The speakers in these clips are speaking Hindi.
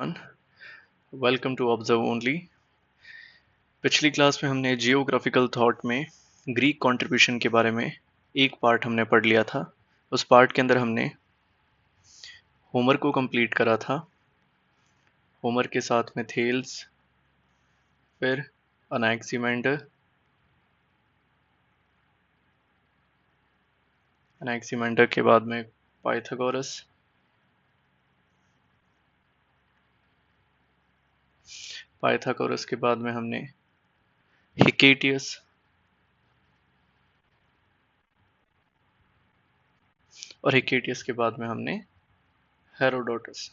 Welcome to observe only. पिछली क्लास में हमने जियोग्राफिकल थॉट में ग्रीक कंट्रीब्यूशन के बारे में एक पार्ट हमने पढ़ लिया था। उस पार्ट के अंदर हमने होमर को कंप्लीट करा था। होमर के साथ में थेल्स, फिर अनाक्सिमेंडर, अनाक्सिमेंडर के बाद में पाइथागोरस, पाइथागोरस के बाद में हमने हिकेटियस, और हिकेटियस के बाद में हमने हेरोडोटस।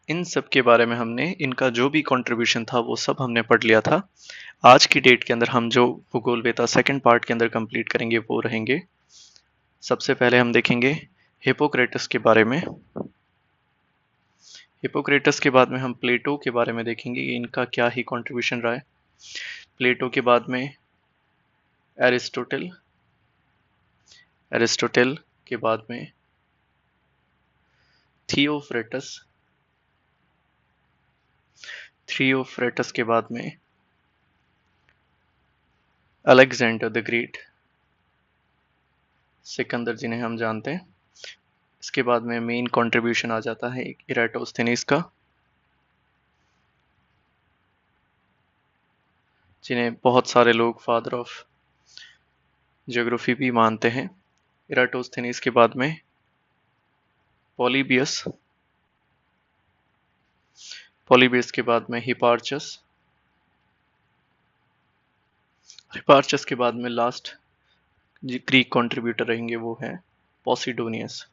इन सब के बारे में हमने इनका जो भी कंट्रीब्यूशन था वो सब हमने पढ़ लिया था। आज की डेट के अंदर हम जो भूगोल वेता सेकंड पार्ट के अंदर कंप्लीट करेंगे वो रहेंगे। सबसे पहले हम देखेंगे हिपोक्रेटस के बारे में। हिपोक्रेटस के बाद में हम प्लेटो के बारे में देखेंगे, इनका क्या ही कंट्रीब्यूशन रहा है। प्लेटो के बाद में एरिस्टोटल, एरिस्टोटल के बाद में थियोफ्रेटस, थियोफ्रेटस के बाद में अलेक्जेंडर द ग्रेट, सिकंदर जिन्हें हम जानते हैं। इसके बाद में मेन कंट्रीब्यूशन आ जाता है इराटोस्थेनीस का, जिन्हें बहुत सारे लोग फादर ऑफ ज्योग्राफी भी मानते हैं। इराटोस्थेनीस के बाद में पॉलीबियस, पॉलीबियस के बाद में हिपार्चस, हिपार्चस के बाद में लास्ट ग्रीक कंट्रीब्यूटर रहेंगे वो है पॉसिडोनियस।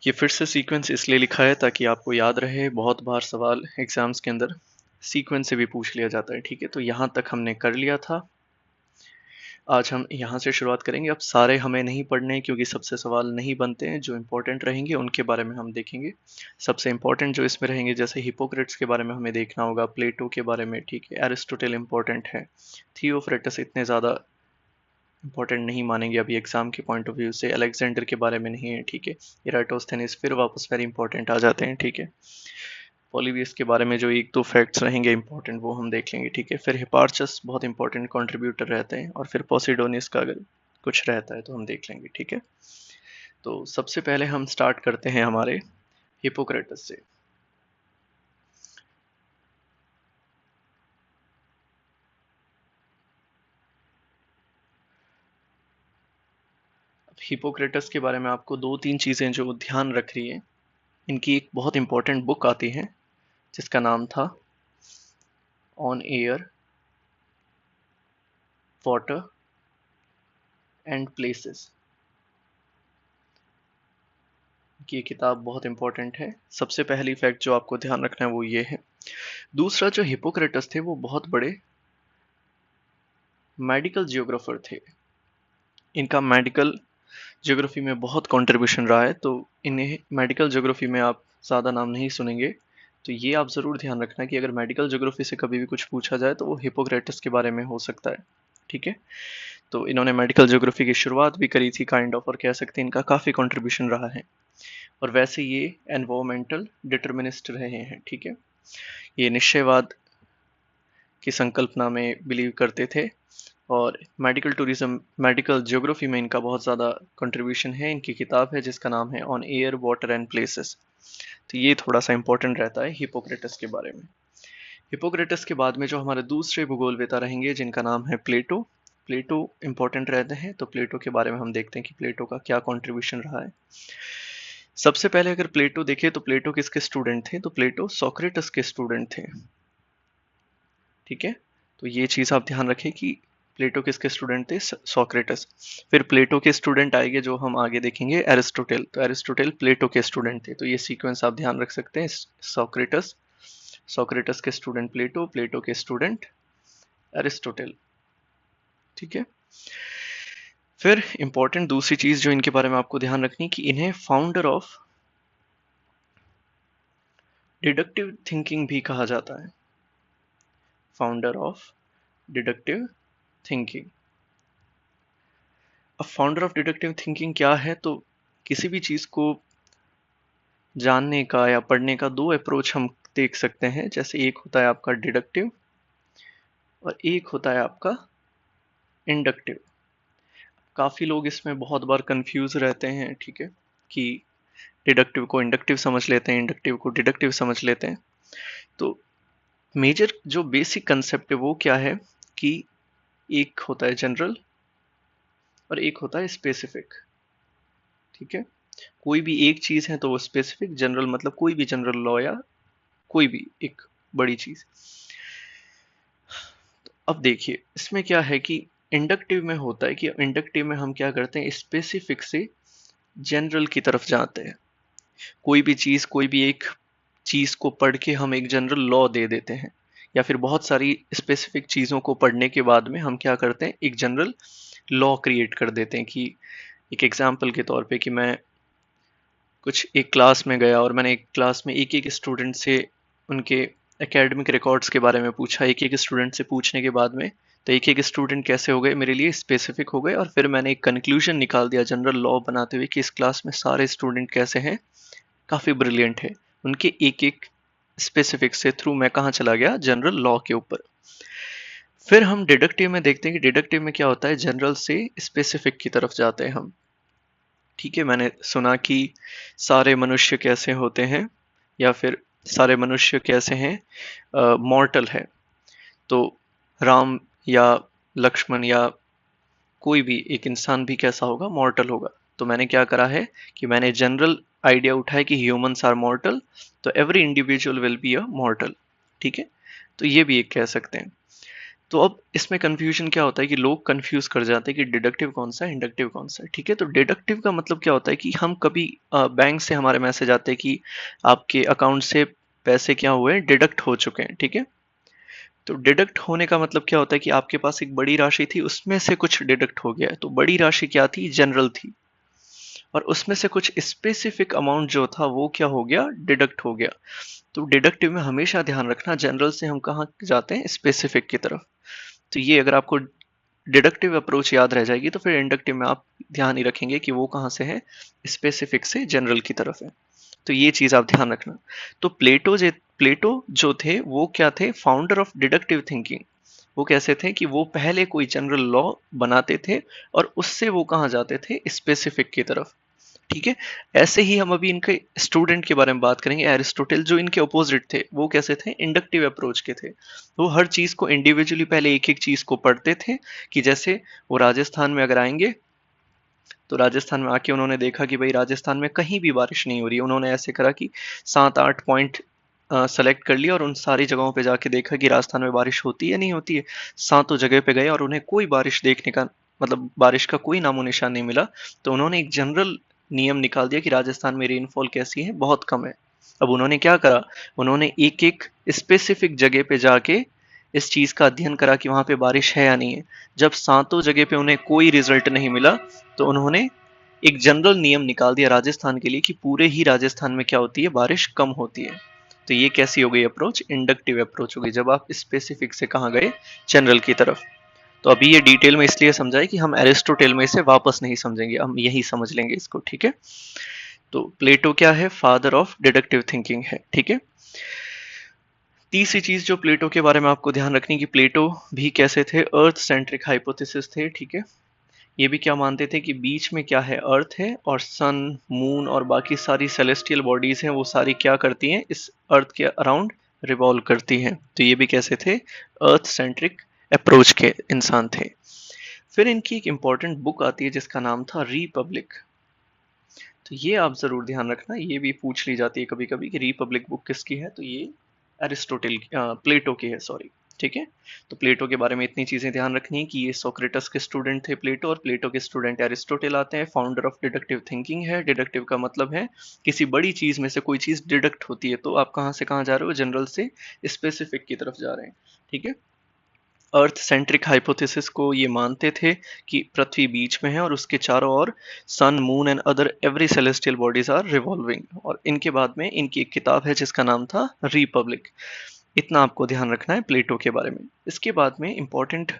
ये फिर से सीक्वेंस इसलिए लिखा है ताकि आपको याद रहे, बहुत बार सवाल एग्जाम्स के अंदर सीक्वेंस से भी पूछ लिया जाता है। ठीक है, तो यहाँ तक हमने कर लिया था। आज हम यहाँ से शुरुआत करेंगे। अब सारे हमें नहीं पढ़ने क्योंकि सबसे सवाल नहीं बनते हैं, जो इंपॉर्टेंट रहेंगे उनके बारे में हम देखेंगे। सबसे इंपॉर्टेंट जो इसमें रहेंगे, जैसे हिपोक्रेट्स के बारे में हमें देखना होगा, प्लेटो के बारे में, ठीक है, एरिस्टोटल इंपॉर्टेंट है, थियोफ्रेटस इतने ज़्यादा इंपॉर्टेंट नहीं मानेंगे अभी एग्जाम के पॉइंट ऑफ व्यू से, अलेक्जेंडर के बारे में नहीं है, ठीक है, इराटोस्थेनिस फिर वापस वेरी इंपॉर्टेंट आ जाते हैं, ठीक है। पॉलीबियस के बारे में जो एक दो फैक्ट्स रहेंगे इंपॉर्टेंट वो हम देख लेंगे, ठीक है। फिर हिपार्चस बहुत इंपॉर्टेंट कंट्रीब्यूटर रहते हैं, और फिर पोसिडोनियस का अगर कुछ रहता है तो हम देख लेंगे, ठीक है। तो सबसे पहले हम स्टार्ट करते हैं हमारे हिपोक्रेटस से। हिपोक्रेटस के बारे में आपको दो तीन चीज़ें जो ध्यान रख रही है, इनकी एक बहुत इंपॉर्टेंट बुक आती है जिसका नाम था on air, water and places. ये किताब बहुत इंपॉर्टेंट है। सबसे पहली फैक्ट जो आपको ध्यान रखना है वो ये है। दूसरा, जो हिपोक्रेटस थे वो बहुत बड़े मेडिकल जियोग्राफर थे। इनका मेडिकल ज्योग्राफी में बहुत कंट्रीब्यूशन रहा है, तो इन्हें मेडिकल ज्योग्राफी में आप ज़्यादा नाम नहीं सुनेंगे। तो ये आप ज़रूर ध्यान रखना कि अगर मेडिकल ज्योग्राफी से कभी भी कुछ पूछा जाए तो वो हिपोक्रेटस के बारे में हो सकता है, ठीक है। तो इन्होंने मेडिकल ज्योग्राफी की शुरुआत भी करी थी काइंड ऑफ, और कह सकते हैं इनका काफ़ी कंट्रीब्यूशन रहा है। और वैसे ये एनवायरमेंटल डिटर्मिनिस्ट रहे हैं, ठीक है। ये निश्चयवाद की संकल्पना में बिलीव करते थे, और मेडिकल टूरिज्म, मेडिकल ज्योग्राफी में इनका बहुत ज़्यादा कंट्रीब्यूशन है। इनकी किताब है जिसका नाम है on air, water and places. तो ये थोड़ा सा इंपॉर्टेंट रहता है हिपोक्रेटस के बारे में। हिपोक्रेटस के बाद में जो हमारे दूसरे भूगोलवेता रहेंगे जिनका नाम है प्लेटो। प्लेटो इंपॉर्टेंट रहते हैं, तो प्लेटो के बारे में हम देखते हैं कि प्लेटो का क्या कंट्रीब्यूशन रहा है। सबसे पहले अगर प्लेटो देखे तो प्लेटो किसके स्टूडेंट थे, तो प्लेटो सोक्रेटस के स्टूडेंट थे, ठीक है। तो ये चीज़ आप ध्यान रखें कि प्लेटो किसके स्टूडेंट थे, सोक्रेटस। फिर प्लेटो के स्टूडेंट आएंगे जो हम आगे देखेंगे, एरिस्टोटल। तो एरिस्टोटल प्लेटो के स्टूडेंट थे, तो ये सीक्वेंस आप ध्यान रख सकते हैं। सोक्रेटस, सोक्रेटस के स्टूडेंट प्लेटो, प्लेटो के स्टूडेंट एरिस्टोटल, ठीक है। फिर इंपॉर्टेंट दूसरी चीज जो इनके बारे में आपको ध्यान रखनी कि इन्हें फाउंडर ऑफ डिडक्टिव थिंकिंग भी कहा जाता है, फाउंडर ऑफ डिडक्टिव थिंकिंग। अब फाउंडर ऑफ डिडक्टिव थिंकिंग क्या है, तो किसी भी चीज को जानने का या पढ़ने का दो अप्रोच हम देख सकते हैं। जैसे एक होता है आपका डिडक्टिव और एक होता है आपका इंडक्टिव। काफ़ी लोग इसमें बहुत बार कंफ्यूज रहते हैं, ठीक है, कि डिडक्टिव को इंडक्टिव समझ लेते हैं, इंडक्टिव को डिडक्टिव समझ लेते हैं। तो मेजर जो बेसिक कंसेप्ट है वो क्या है कि एक होता है जनरल और एक होता है स्पेसिफिक, ठीक है। कोई भी एक चीज़ है तो वो स्पेसिफिक, जनरल मतलब कोई भी जनरल लॉ या कोई भी एक बड़ी चीज़। अब देखिए इसमें क्या है कि इंडक्टिव में होता है कि इंडक्टिव में हम क्या करते हैं, स्पेसिफिक से जनरल की तरफ जाते हैं। कोई भी चीज़, कोई भी एक चीज़ को पढ़ के हम एक जनरल लॉ दे देते हैं, या फिर बहुत सारी स्पेसिफिक चीज़ों को पढ़ने के बाद में हम क्या करते हैं, एक जनरल लॉ क्रिएट कर देते हैं। कि एक एग्जांपल के तौर पे कि मैं कुछ एक क्लास में गया और मैंने एक क्लास में एक एक स्टूडेंट से उनके एकेडमिक रिकॉर्ड्स के बारे में पूछा। एक एक स्टूडेंट से पूछने के बाद में तो एक एक स्टूडेंट कैसे हो गए, मेरे लिए स्पेसिफिक हो गए, और फिर मैंने एक कंक्लूजन निकाल दिया जनरल लॉ बनाते हुए कि इस क्लास में सारे स्टूडेंट कैसे हैं, काफ़ी ब्रिलियंट है। उनके एक एक स्पेसिफिक से थ्रू मैं कहाँ चला गया, जनरल लॉ के ऊपर। फिर हम डिडक्टिव में देखते हैं कि डिडक्टिव में क्या होता है, जनरल से स्पेसिफिक की तरफ जाते हैं हम। ठीक है, मैंने सुना कि सारे मनुष्य कैसे होते हैं, या फिर सारे मनुष्य कैसे हैं, मॉर्टल है। तो राम या लक्ष्मण या कोई भी एक इंसान भी कैसा होगा, मॉर्टल होगा। तो मैंने क्या करा है कि मैंने जनरल आइडिया उठाया कि ह्यूमंस आर मॉर्टल, तो every individual will be a मॉर्टल। ठीक है, तो ये भी एक कह सकते हैं। तो अब इसमें कंफ्यूजन क्या होता है कि लोग कंफ्यूज कर जाते हैं कि डिडक्टिव कौन सा है, इंडक्टिव कौन सा है। ठीक है, तो डिडक्टिव का मतलब क्या होता है कि हम कभी बैंक से हमारे मैसेज आते हैं कि आपके अकाउंट से पैसे क्या हुए, डिडक्ट हो चुके हैं। ठीक है, तो डिडक्ट होने का मतलब क्या होता है कि आपके पास एक बड़ी राशि थी, उसमें से कुछ डिडक्ट हो गया है। तो बड़ी राशि क्या थी, जनरल थी, और उसमें से कुछ स्पेसिफिक अमाउंट जो था वो क्या हो गया, डिडक्ट हो गया। तो डिडक्टिव में हमेशा ध्यान रखना, जनरल से हम कहाँ जाते हैं, स्पेसिफिक की तरफ। तो ये अगर आपको डिडक्टिव अप्रोच याद रह जाएगी तो फिर इंडक्टिव में आप ध्यान ही रखेंगे कि वो कहाँ से है, स्पेसिफिक से जनरल की तरफ है। तो ये चीज आप ध्यान रखना। तो प्लेटो जो थे वो क्या थे, फाउंडर ऑफ डिडक्टिव थिंकिंग। वो कैसे थे कि वो पहले कोई जनरल लॉ बनाते थे और उससे वो कहाँ जाते थे, स्पेसिफिक की तरफ। ठीक है, ऐसे ही हम अभी इनके स्टूडेंट के बारे में बात करेंगे, एरिस्टोटल, जो इनके अपोजिट थे। वो कैसे थे, इंडक्टिव अप्रोच के थे। वो हर चीज को इंडिविजुअली पहले एक एक चीज को पढ़ते थे। कि जैसे वो राजस्थान में अगर आएंगे तो राजस्थान में आके उन्होंने देखा कि भाई राजस्थान में कहीं भी बारिश नहीं हो रही है। उन्होंने ऐसे करा कि 7-8 पॉइंट सेलेक्ट कर लिया और उन सारी जगहों पे जाके देखा कि राजस्थान में बारिश होती है नहीं होती है। सातों जगह पे गए और उन्हें कोई बारिश देखने का, मतलब बारिश का कोई नामो निशान नहीं मिला। तो उन्होंने एक जनरल नियम निकाल दिया कि राजस्थान में रेनफॉल कैसी है, बहुत कम है। अब उन्होंने क्या करा, उन्होंने एक एक स्पेसिफिक जगह पे जाके इस चीज का अध्ययन करा कि वहां पे बारिश है या नहीं है। जब सातों जगह पे उन्हें कोई रिजल्ट नहीं मिला तो उन्होंने एक जनरल नियम निकाल दिया राजस्थान के लिए कि पूरे ही राजस्थान में क्या होती है, बारिश कम होती है। तो ये कैसी हो गई अप्रोच, इंडक्टिव अप्रोच हो गई, जब आप स्पेसिफिक से कहाँ गए, जनरल की तरफ। तो अभी ये डिटेल में इसलिए समझाए कि हम एरिस्टोटेल में इसे वापस नहीं समझेंगे, हम यही समझ लेंगे इसको। ठीक है, तो प्लेटो क्या है, फादर ऑफ डिडक्टिव थिंकिंग है। ठीक है, तीसरी चीज जो प्लेटो के बारे में आपको ध्यान रखनी कि प्लेटो भी कैसे थे, अर्थ सेंट्रिक हाइपोथेसिस थे। ठीक है, ये भी क्या मानते थे कि बीच में क्या है, अर्थ है, और सन, मून और बाकी सारी सेलेस्टियल बॉडीज हैं वो सारी क्या करती हैं, इस अर्थ के अराउंड रिवॉल्व करती हैं। तो ये भी कैसे थे, अर्थ सेंट्रिक अप्रोच के इंसान थे। फिर इनकी एक इंपॉर्टेंट बुक आती है जिसका नाम था रिपब्लिक। तो ये आप जरूर ध्यान रखना, ये भी पूछ ली जाती है कभी कभी कि रिपब्लिक बुक किसकी है। तो ये एरिस्टोटल, प्लेटो की है, सॉरी। ठीक है, तो प्लेटो के बारे में इतनी चीजें ध्यान रखनी है कि ये सोक्रेटस के स्टूडेंट थे प्लेटो, और प्लेटो के स्टूडेंट एरिस्टोटल आते हैं। फाउंडर ऑफ डिडक्टिव थिंकिंग है। डिडक्टिव का मतलब है किसी बड़ी चीज में से कोई चीज डिडक्ट होती है, तो आप कहाँ से कहाँ जा रहे हो, जनरल से स्पेसिफिक की तरफ जा रहे हैं। ठीक है, अर्थ सेंट्रिक हाइपोथेसिस को ये मानते थे कि पृथ्वी बीच में है और उसके चारों ओर sun, moon and other every celestial bodies are revolving. और इनके बाद में इनकी एक किताब है जिसका नाम था रिपब्लिक। इतना आपको ध्यान रखना है प्लेटो के बारे में। इसके बाद में इंपॉर्टेंट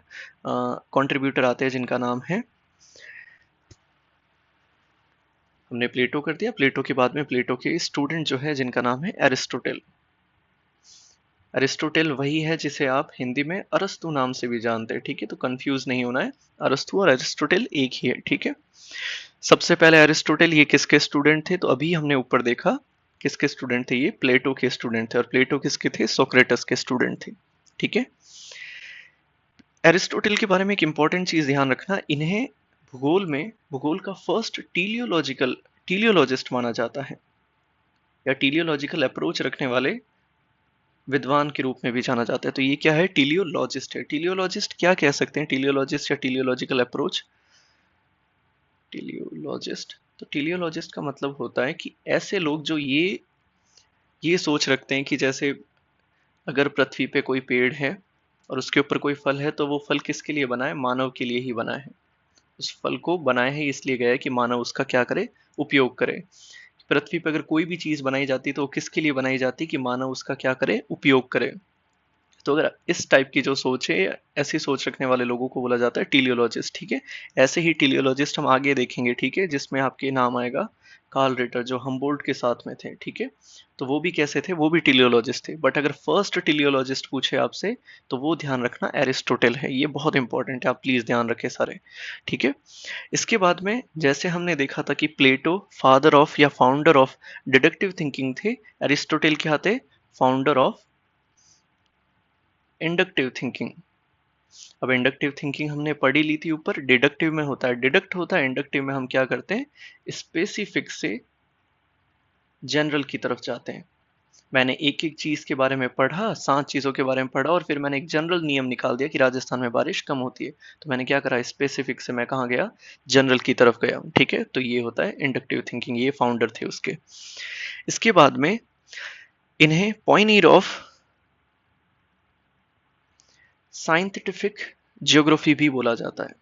कंट्रीब्यूटर आते हैं जिनका नाम है हमने प्लेटो कर दिया, प्लेटो के बाद में प्लेटो के स्टूडेंट जो है जिनका नाम है एरिस्टोटेल। एरिस्टोटेल वही है जिसे आप हिंदी में अरस्तु नाम से भी जानते हैं, ठीक है, तो कंफ्यूज नहीं होना है, अरस्तु और एरिस्टोटेल एक ही है, ठीक है। सबसे पहले एरिस्टोटेल ये किसके स्टूडेंट थे, तो अभी हमने ऊपर देखा किसके स्टूडेंट थे, ये प्लेटो के स्टूडेंट थे, और प्लेटो किसके थे, सोक्रेटस के स्टूडेंट थे, ठीक है। एरिस्टोटल के बारे में एक इंपॉर्टेंट चीज ध्यान रखना, इन्हें भूगोल का फर्स्ट टीलियोलॉजिस्ट माना जाता है, या टीलियोलॉजिकल अप्रोच रखने वाले विद्वान के रूप में भी जाना जाता है। तो ये क्या है, टीलियोलॉजिस्ट है। टीलियोलॉजिस्ट क्या कह सकते हैं, टीलियोलॉजिस्ट या टीलियोलॉजिकल अप्रोच, टीलियोलॉजिस्ट, तो टीलियोलॉजिस्ट का मतलब होता है कि ऐसे लोग जो ये सोच रखते हैं कि जैसे अगर पृथ्वी पे कोई पेड़ है और उसके ऊपर कोई फल है, तो वो फल किसके लिए बना है, मानव के लिए ही बना है। उस फल को बनाया है इसलिए गया है कि मानव उसका क्या करे, उपयोग करे। पृथ्वी पर अगर कोई भी चीज बनाई जाती है तो वो किसके लिए बनाई जाती है, कि मानव उसका क्या करे, उपयोग करे। तो अगर इस टाइप की जो सोच है, ऐसी सोच रखने वाले लोगों को बोला जाता है टीलियोलॉजिस्ट, ठीक है। ऐसे ही टीलियोलॉजिस्ट हम आगे देखेंगे, ठीक है, जिसमें आपके नाम आएगा कार्ल रिटर, जो हमबोल्ट के साथ में थे, ठीक है। तो वो भी कैसे थे, वो भी टीलियोलॉजिस्ट थे, बट अगर फर्स्ट टीलियोलॉजिस्ट पूछे आपसे तो वो ध्यान रखना एरिस्टोटल है, ये बहुत इंपॉर्टेंट है, आप प्लीज ध्यान रखें सारे, ठीक है। इसके बाद में जैसे हमने देखा था कि प्लेटो फादर ऑफ या फाउंडर ऑफ डिडक्टिव थिंकिंग थे, एरिस्टोटल क्या थे, फाउंडर ऑफ इंडक्टिव थिंकिंग। अब इंडक्टिव थिंकिंग हमने पढ़ी ली थी ऊपर, डिडक्टिव में होता है डिडक्ट होता है, इंडक्टिव में हम क्या करते हैं, स्पेसिफिक से जनरल की तरफ जाते हैं। मैंने एक एक चीज के बारे में पढ़ा, 7 चीजों के बारे में पढ़ा, और फिर मैंने एक जनरल नियम निकाल दिया कि राजस्थान में बारिश कम होती है, तो मैंने क्या करा, स्पेसिफिक से मैं कहाँ गया, जनरल की तरफ गया, ठीक है। तो ये होता है इंडक्टिव थिंकिंग, ये फाउंडर थे उसके। इसके बाद में इन्हें पॉइनियर ऑफ साइंटिफिक ज्योग्राफी भी बोला जाता है।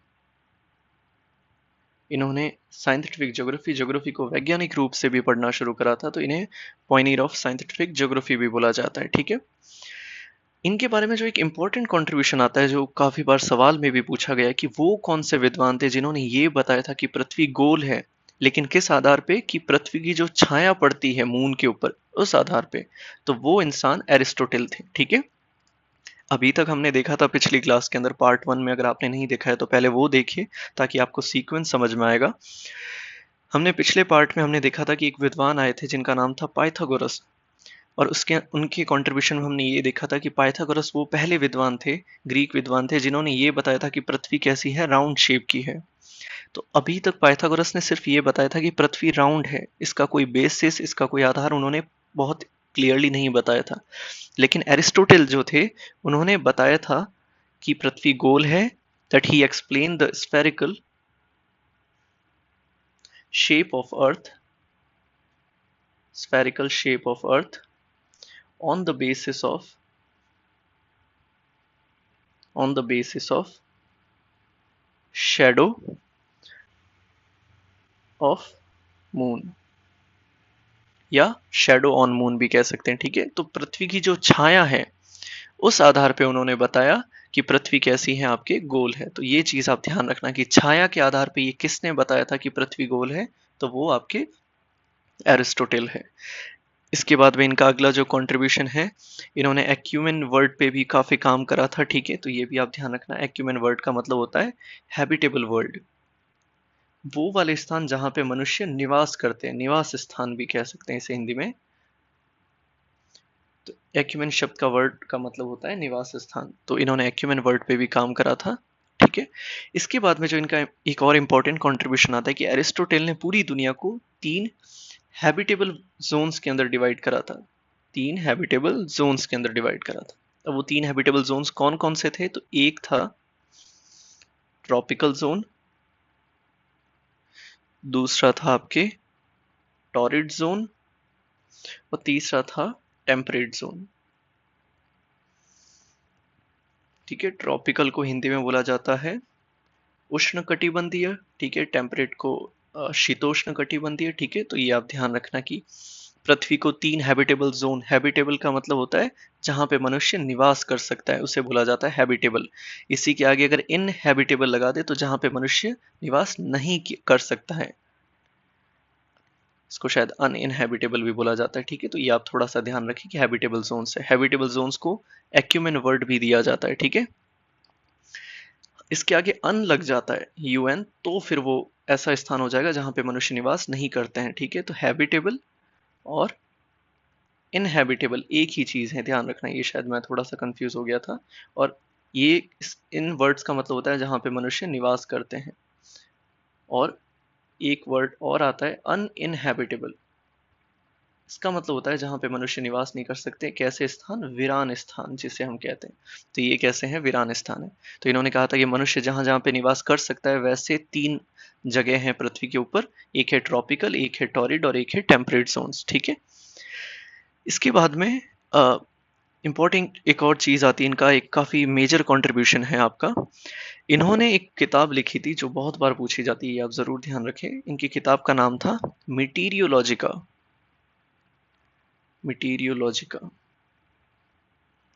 इन्होंने साइंटिफिक ज्योग्राफी को वैज्ञानिक रूप से भी पढ़ना शुरू करा था, तो इन्हें पॉइनियर ऑफ साइंटिफिक ज्योग्राफी भी बोला जाता है, ठीक है। इनके बारे में जो एक इंपॉर्टेंट कंट्रीब्यूशन आता है, जो काफी बार सवाल में भी पूछा गया है, कि वो कौन से विद्वान थे जिन्होंने ये बताया था कि पृथ्वी गोल है, लेकिन किस आधार पे, कि पृथ्वी की जो छाया पड़ती है मून के ऊपर, उस आधार पे। तो वो इंसान एरिस्टोटल थे, ठीक है। अभी तक हमने देखा था पिछली क्लास के अंदर पार्ट 1 में, अगर आपने नहीं देखा है तो पहले वो देखिए ताकि आपको सीक्वेंस समझ में आएगा। हमने पिछले पार्ट में हमने देखा था कि एक विद्वान आए थे जिनका नाम था पाइथागोरस, और उसके उनके कंट्रीब्यूशन में हमने ये देखा था कि पाइथागोरस वो पहले विद्वान थे, ग्रीक विद्वान थे, जिन्होंने ये बताया था कि पृथ्वी कैसी है, राउंड शेप की है। तो अभी तक पाइथागोरस ने सिर्फ ये बताया था कि पृथ्वी राउंड है, इसका कोई बेसिस, इसका कोई आधार उन्होंने बहुत क्लियरली नहीं बताया था। लेकिन एरिस्टोटल जो थे, उन्होंने बताया था कि पृथ्वी गोल है, that he explain the spherical shape of earth, spherical shape of earth on the basis of shadow of moon, या शेडो ऑन मून भी कह सकते हैं, ठीक है। तो पृथ्वी की जो छाया है, उस आधार पे उन्होंने बताया कि पृथ्वी कैसी है, आपके गोल है। तो ये चीज आप ध्यान रखना कि छाया के आधार पे ये किसने बताया था कि पृथ्वी गोल है, तो वो आपके एरिस्टोटल है। इसके बाद में इनका अगला जो कंट्रीब्यूशन है, इन्होंने एक्यूमेन वर्ड पे भी काफी काम करा था, ठीक है। तो ये भी आप ध्यान रखना, एक्यूमेन वर्ड का मतलब होता है हैबिटेबल वर्ल्ड, वो वाले स्थान जहां पे मनुष्य निवास करते हैं, निवास स्थान भी कह सकते हैं इसे हिंदी में। तो एक्यूमेन शब्द का वर्ड का मतलब होता है निवास स्थान, तो इन्होंने एक्यूमेन वर्ड पे भी काम करा था, ठीक है। इसके बाद में जो इनका एक और इम्पोर्टेंट कंट्रीब्यूशन आता है कि एरिस्टोटल ने पूरी दुनिया को 3 हैबिटेबल जोन्स के अंदर डिवाइड करा था, 3 हैबिटेबल जोन्स के अंदर डिवाइड करा था। अब वो 3 हैबिटेबल जोन्स कौन कौन से थे, तो एक था ट्रॉपिकल जोन, दूसरा था आपके टॉरिड जोन, और तीसरा था टेम्परेट जोन, ठीक है। ट्रॉपिकल को हिंदी में बोला जाता है उष्णकटिबंधीय, ठीक है। टेम्परेट को शीतोष्ण कटिबंधीय, ठीक है। तो ये आप ध्यान रखना कि पृथ्वी को 3 हैबिटेबल जोन, हैबिटेबल का मतलब होता है जहां पे मनुष्य निवास कर सकता है, उसे बोला जाता है हैबिटेबल। इसी के आगे अगर इनहैबिटेबल लगा दे तो जहां पे मनुष्य निवास नहीं कर सकता है, इसको शायद अनइनहेबिटेबल भी बोला जाता है, ठीक है। तो ये आप थोड़ा सा ध्यान रखें कि हैबिटेबल जोन्स है। हैबिटेबल जोन्स को एक्यूमेन वर्ड भी दिया जाता है, ठीक है। इसके आगे अन लग जाता है, यूएन, तो फिर वो ऐसा स्थान हो जाएगा जहां पे मनुष्य निवास नहीं करते हैं, ठीक है। तो हैबिटेबल और इनहैबिटेबल एक ही चीज है, ध्यान रखना। ये शायद मैं थोड़ा सा कंफ्यूज हो गया था। और ये इन वर्ड्स का मतलब होता है जहां पे मनुष्य निवास करते हैं। और एक वर्ड और आता है अनइनहैबिटेबल, इसका मतलब होता है जहां पे मनुष्य निवास नहीं कर सकते। कैसे स्थान? वीरान स्थान जिसे हम कहते हैं। तो ये कैसे हैं? वीरान स्थान है। तो इन्होंने कहा था कि मनुष्य जहां जहां पे निवास कर सकता है वैसे 3 जगह हैं पृथ्वी के ऊपर। एक है ट्रॉपिकल, एक है टॉरिड और एक है टेम्परेट जोन्स, ठीक है। इसके बाद में इम्पोर्टेंट एक और चीज आती है, इनका एक काफी मेजर कंट्रीब्यूशन है आपका। इन्होंने एक किताब लिखी थी जो बहुत बार पूछी जाती है, आप जरूर ध्यान रखें। इनकी किताब का नाम था मिटीरियोलॉजिका। मिटीरियोलॉजिका,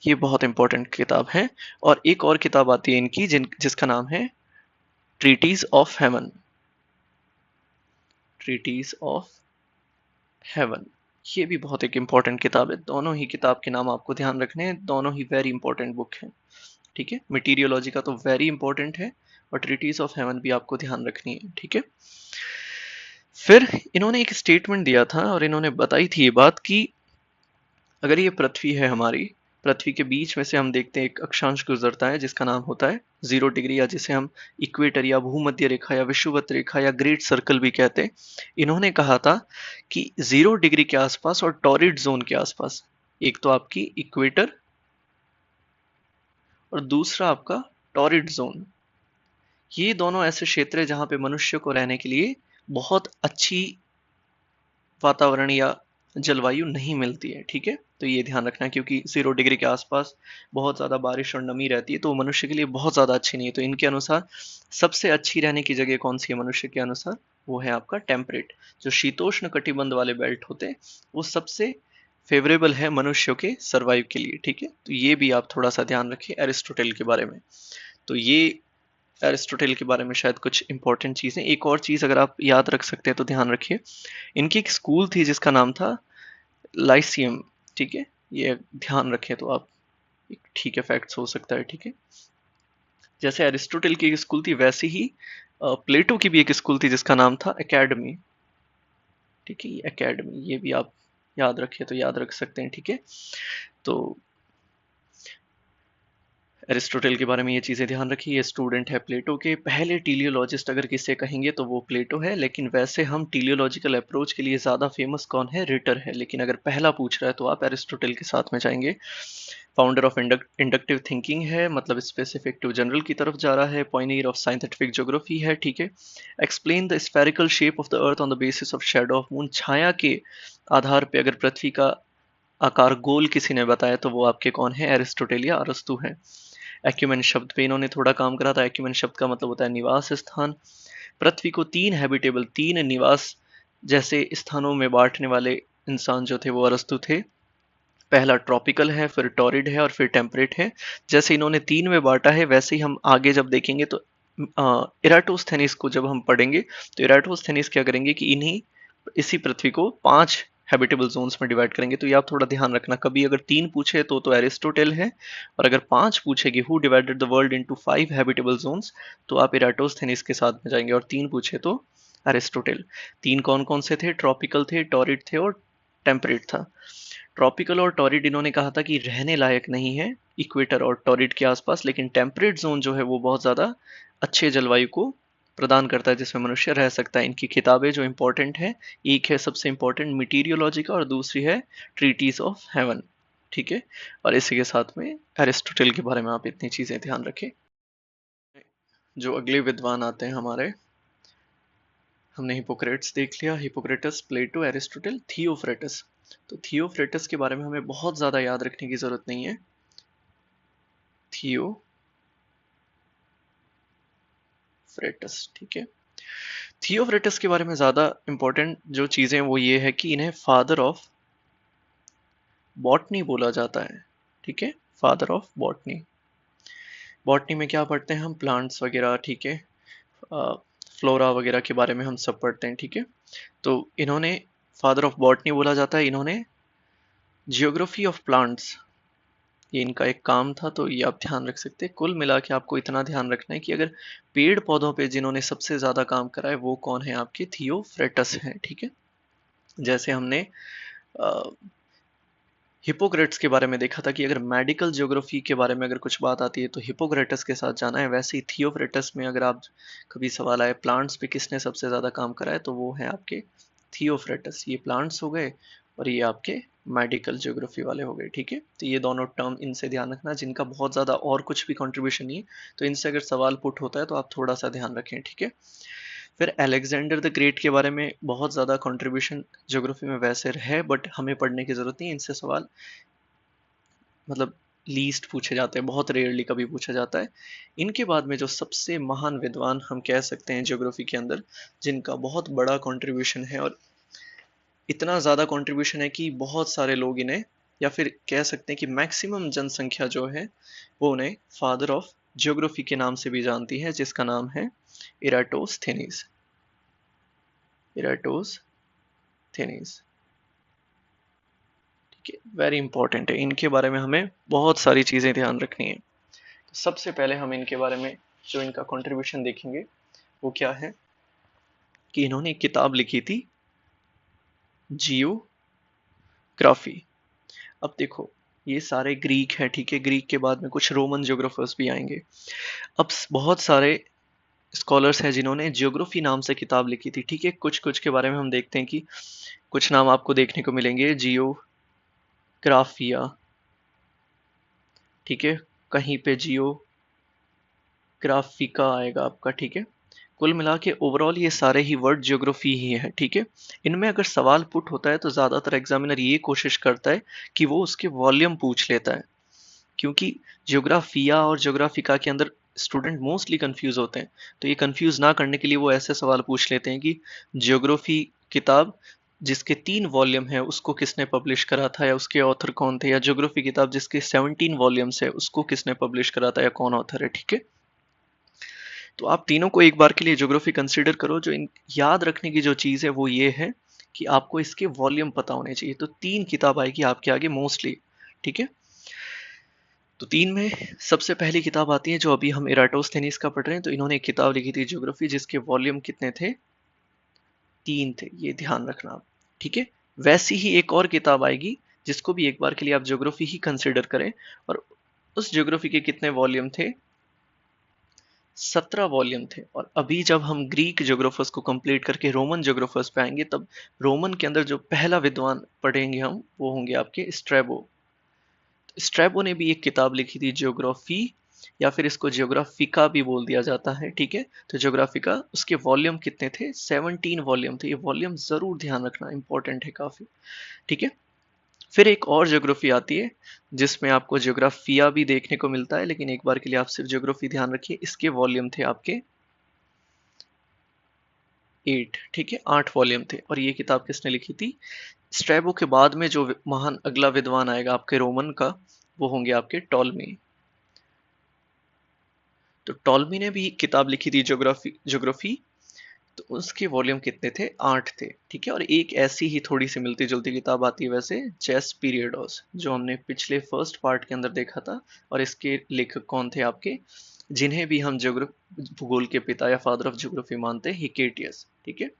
ये बहुत इंपॉर्टेंट किताब है। और एक और किताब आती है इनकी जिसका नाम है treatise of heaven. Treatise of heaven, ये भी बहुत एक इंपॉर्टेंट किताब है। दोनों ही किताब के नाम आपको ध्यान रखने हैं, दोनों ही वेरी इंपॉर्टेंट बुक हैं, ठीक है। मटीरियोलॉजी का तो वेरी इंपॉर्टेंट है और ट्रीटीज ऑफ हेवन भी आपको ध्यान रखनी है, ठीक है। फिर इन्होंने एक स्टेटमेंट दिया था और इन्होंने बताई थी ये बात कि अगर ये पृथ्वी है हमारी, पृथ्वी के बीच में से हम देखते हैं एक अक्षांश गुजरता है जिसका नाम होता है 0 डिग्री, या जिसे हम इक्वेटर या भूमध्य रेखा या विषुवत रेखा या ग्रेट सर्कल भी कहते हैं। इन्होंने कहा था कि 0 डिग्री के आसपास और टॉरिड जोन के आसपास, एक तो आपकी इक्वेटर और दूसरा आपका टॉरिड जोन, ये दोनों ऐसे क्षेत्र है जहां पे मनुष्य को रहने के लिए बहुत अच्छी वातावरण या जलवायु नहीं मिलती है, ठीक है। तो ये ध्यान रखना, क्योंकि 0 डिग्री के आसपास बहुत ज़्यादा बारिश और नमी रहती है, तो मनुष्य के लिए बहुत ज़्यादा अच्छी नहीं है। तो इनके अनुसार सबसे अच्छी रहने की जगह कौन सी है मनुष्य के अनुसार? वो है आपका टेम्परेट, जो शीतोष्ण कटिबंध वाले बेल्ट होते हैं, वो सबसे फेवरेबल है मनुष्यों के सर्वाइव के लिए, ठीक है। तो ये भी आप थोड़ा सा ध्यान रखिए एरिस्टोटल के बारे में। तो ये एरिस्टोटल के बारे में शायद कुछ इंपॉर्टेंट चीज़ें। एक और चीज़ अगर आप याद रख सकते हैं तो ध्यान रखिए, इनकी एक स्कूल थी जिसका नाम था लाइसियम, ठीक है। ये ध्यान रखें तो आप, ठीक है, फैक्ट्स हो सकता है, ठीक है। जैसे एरिस्टोटल की एक स्कूल थी वैसे ही प्लेटो की भी एक स्कूल थी जिसका नाम था एकेडमी, ठीक है। ये एकेडमी, ये भी आप याद रखिए तो याद रख सकते हैं, ठीक है। तो एरिस्टोटल के बारे में ये चीज़ें ध्यान रखिए। ये स्टूडेंट है प्लेटो के। पहले टीलियोलॉजिस्ट अगर किसे कहेंगे तो वो प्लेटो है, लेकिन वैसे हम टीलियोलॉजिकल अप्रोच के लिए ज़्यादा फेमस कौन है? रिटर है। लेकिन अगर पहला पूछ रहा है तो आप एरिस्टोटल के साथ में जाएंगे। फाउंडर ऑफ इंडक्टिव थिंकिंग है, मतलब स्पेसिफिक टू जनरल की तरफ जा रहा है। पॉइनियर ऑफ साइंटिफिक ज्योग्राफी है, ठीक है। Explain the spherical shape of the earth on the basis of shadow of moon, छाया के आधार पे अगर पृथ्वी का आकार गोल किसी ने बताया तो वो आपके कौन है? एरिस्टोटल या अरस्तु हैं। एक्यूमेन शब्द पे इन्होंने थोड़ा काम करा था। एक्यूमेन शब्द का मतलब होता है निवास स्थान। पृथ्वी को 3 हैबिटेबल, 3 निवास जैसे स्थानों में बांटने वाले इंसान जो थे वो अरस्तु थे। पहला ट्रॉपिकल है, फिर टॉरिड है और फिर टेम्परेट है। जैसे इन्होंने 3 में बांटा है वैसे ही हम आगे जब देखेंगे तो इराटोस्थेनिस को जब हम पढ़ेंगे तो इराटोस्थेनिस क्या करेंगे कि इसी पृथ्वी को 5 हैबिटेबल जोन्स में डिवाइड करेंगे। तो ये आप थोड़ा ध्यान रखना, कभी अगर 3 पूछे तो एरिस्टोटल है, और अगर 5 पूछेगी who divided the world into 5 habitable zones, तो आप इराटोस्थेनिस के साथ में जाएंगे। और 3 पूछे तो एरिस्टोटल। 3 कौन कौन से थे? ट्रॉपिकल थे, टॉरिड थे और टेम्परेट था। ट्रॉपिकल और टॉरिड इन्होंने कहा था कि रहने लायक नहीं है इक्वेटर और टॉरिड के आसपास, लेकिन टेम्परेट जोन जो है वो बहुत ज़्यादा अच्छे जलवायु को प्रदान करता है जिसमें मनुष्य रह सकता है। इनकी किताबें जो इंपॉर्टेंट है, एक है सबसे इंपॉर्टेंट मिटीरियोलॉजी का और दूसरी है ट्रीटीज ऑफ हेवन, ठीक है। और इसी के साथ में एरिस्टोटल के बारे में आप इतनी चीज़ें ध्यान रखें। जो अगले विद्वान आते हैं हमारे, हमने हिपोक्रेट्स देख लिया, हिपोक्रेटस, प्लेटो, एरिस्टोटल, थियोफ्रेटस। तो थियोफ्रेटस के बारे में हमें बहुत ज़्यादा याद रखने की ज़रूरत नहीं है। थियोफ्रेटस, ठीक है। थियोफ्रेटस के बारे में ज़्यादा इंपॉर्टेंट जो चीज़ें वो ये है कि इन्हें फादर ऑफ बॉटनी बोला जाता है, ठीक है। Father of botany. बॉटनी में क्या पढ़ते हैं हम? प्लांट्स वगैरह, ठीक है। फ्लोरा वगैरह के बारे में हम सब पढ़ते हैं, ठीक है। तो इन्होंने फादर ऑफ बॉटनी बोला जाता है। इन्होंने जियोग्राफी ऑफ प्लांट्स, ये इनका एक काम था, तो ये आप ध्यान रख सकते हैं। कुल मिला के आपको इतना ध्यान रखना है कि अगर पेड़ पौधों पे जिन्होंने सबसे ज्यादा काम करा है वो कौन है, आपके थियोफ्रेटस हैं, ठीक है। जैसे हमने हिपोक्रेट्स के बारे में देखा था कि अगर मेडिकल ज्योग्राफी के बारे में अगर कुछ बात आती है तो हिपोक्रेटस के साथ जाना है, वैसे ही थियोफ्रेटस में अगर आप कभी सवाल आए प्लांट्स पे किसने सबसे ज़्यादा काम करा है, तो वो है आपके थियोफ्रेटस। ये प्लांट्स हो गए और ये आपके मेडिकल ज्योग्राफी वाले हो गए, ठीक है। तो ये दोनों टर्म इनसे ध्यान रखना, जिनका बहुत ज़्यादा और कुछ भी कंट्रीब्यूशन नहीं है, तो इनसे अगर सवाल पुट होता है तो आप थोड़ा सा ध्यान रखें, ठीक है। फिर अलेक्जेंडर द ग्रेट के बारे में बहुत ज़्यादा कंट्रीब्यूशन ज्योग्राफी में वैसे है, बट हमें पढ़ने की ज़रूरत नहीं, इनसे सवाल मतलब लीस्ट पूछे जाते हैं, बहुत रेयरली कभी पूछा जाता है। इनके बाद में जो सबसे महान विद्वान हम कह सकते हैं ज्योग्राफी के अंदर, जिनका बहुत बड़ा कंट्रीब्यूशन है और इतना ज़्यादा कंट्रीब्यूशन है कि बहुत सारे लोग इन्हें, या फिर कह सकते हैं कि मैक्सिमम जनसंख्या जो है वो उन्हें फादर ऑफ ज्योग्राफी के नाम से भी जानती है, जिसका नाम है इराटोस्थेनीज। इराटोस्थेनीज, ठीक है, वेरी इंपॉर्टेंट है। इनके बारे में हमें बहुत सारी चीज़ें ध्यान रखनी है। तो सबसे पहले हम इनके बारे में जो इनका कंट्रीब्यूशन देखेंगे वो क्या है कि इन्होंने एक किताब लिखी थी जियोग्राफी। अब देखो ये सारे ग्रीक हैं, ठीक है, ग्रीक के बाद में कुछ रोमन ज्योग्राफर्स भी आएंगे। अब बहुत सारे स्कॉलर्स हैं जिन्होंने ज्योग्राफी नाम से किताब लिखी थी, ठीक है। कुछ कुछ के बारे में हम देखते हैं कि कुछ नाम आपको देखने को मिलेंगे, जियोग्राफिया, ठीक है, कहीं पे जियोग्राफिका आएगा आपका, ठीक है। कुल मिला के ओवरऑल ये सारे ही वर्ड ज्योग्राफी ही है, ठीक है। इनमें अगर सवाल पुट होता है तो ज़्यादातर एग्जामिनर ये कोशिश करता है कि वो उसके वॉल्यूम पूछ लेता है, क्योंकि ज्योग्राफिया और ज्योग्राफिका के अंदर स्टूडेंट मोस्टली कंफ्यूज होते हैं। तो ये कंफ्यूज ना करने के लिए वो ऐसे सवाल पूछ लेते हैं कि ज्योग्राफी किताब जिसके 3 वॉल्यूम है उसको किसने पब्लिश करा था, या उसके ऑथर कौन थे, या ज्योग्राफी किताब जिसके 17 वॉल्यूम्स है उसको किसने पब्लिश करा था, या कौन ऑथर है, ठीक है। तो आप तीनों को एक बार के लिए ज्योग्राफी कंसीडर करो। जो याद रखने की जो चीज़ है वो ये है कि आपको इसके वॉल्यूम पता होने चाहिए। तो 3 किताब आएगी आपके आगे मोस्टली, ठीक है। तो 3 में सबसे पहली किताब आती है जो अभी हम इराटोस्थेनीज का पढ़ रहे हैं। तो इन्होंने एक किताब लिखी थी ज्योग्राफी, जिसके वॉल्यूम कितने थे, 3 थे, ये ध्यान रखना आप, ठीक है। वैसी ही एक और किताब आएगी जिसको भी एक बार के लिए आप ज्योग्राफी ही कंसिडर करें, और उस ज्योग्राफी के कितने वॉल्यूम थे, 17 वॉल्यूम थे। और अभी जब हम ग्रीक ज्योग्राफर्स को कंप्लीट करके रोमन ज्योग्राफर्स पे आएंगे, तब रोमन के अंदर जो पहला विद्वान पढ़ेंगे हम वो होंगे आपके स्ट्रैबो। स्ट्रैबो ने भी एक किताब लिखी थी ज्योग्राफी, या फिर इसको ज्योग्राफिका भी बोल दिया जाता है, ठीक है। तो ज्योग्राफिका, उसके वॉल्यूम कितने थे, 17 वॉल्यूम थे। ये वॉल्यूम जरूर ध्यान रखना, इंपॉर्टेंट है काफी, ठीक है। फिर एक और ज्योग्राफी आती है जिसमें आपको ज्योग्राफिया भी देखने को मिलता है, लेकिन एक बार के लिए आप सिर्फ ज्योग्राफी ध्यान रखिए। इसके वॉल्यूम थे आपके 8, ठीक है, 8 वॉल्यूम थे। और ये किताब किसने लिखी थी, स्ट्रैबो के बाद में जो महान अगला विद्वान आएगा आपके रोमन का, वो होंगे आपके टॉलमी। तो टॉलमी ने भी किताब लिखी थी ज्योग्राफी। तो उसके वॉल्यूम कितने थे, 8 थे, ठीक है। और एक ऐसी ही थोड़ी सी मिलती जुलती किताब आती है वैसे, चेस पीरियडोस, जो हमने पिछले फर्स्ट पार्ट के अंदर देखा था। और इसके लेखक कौन थे आपके, जिन्हें भी हम भूगोल के पिता या फादर ऑफ ज्योग्राफी मानते हैं, हिकेटियस, ठीक है।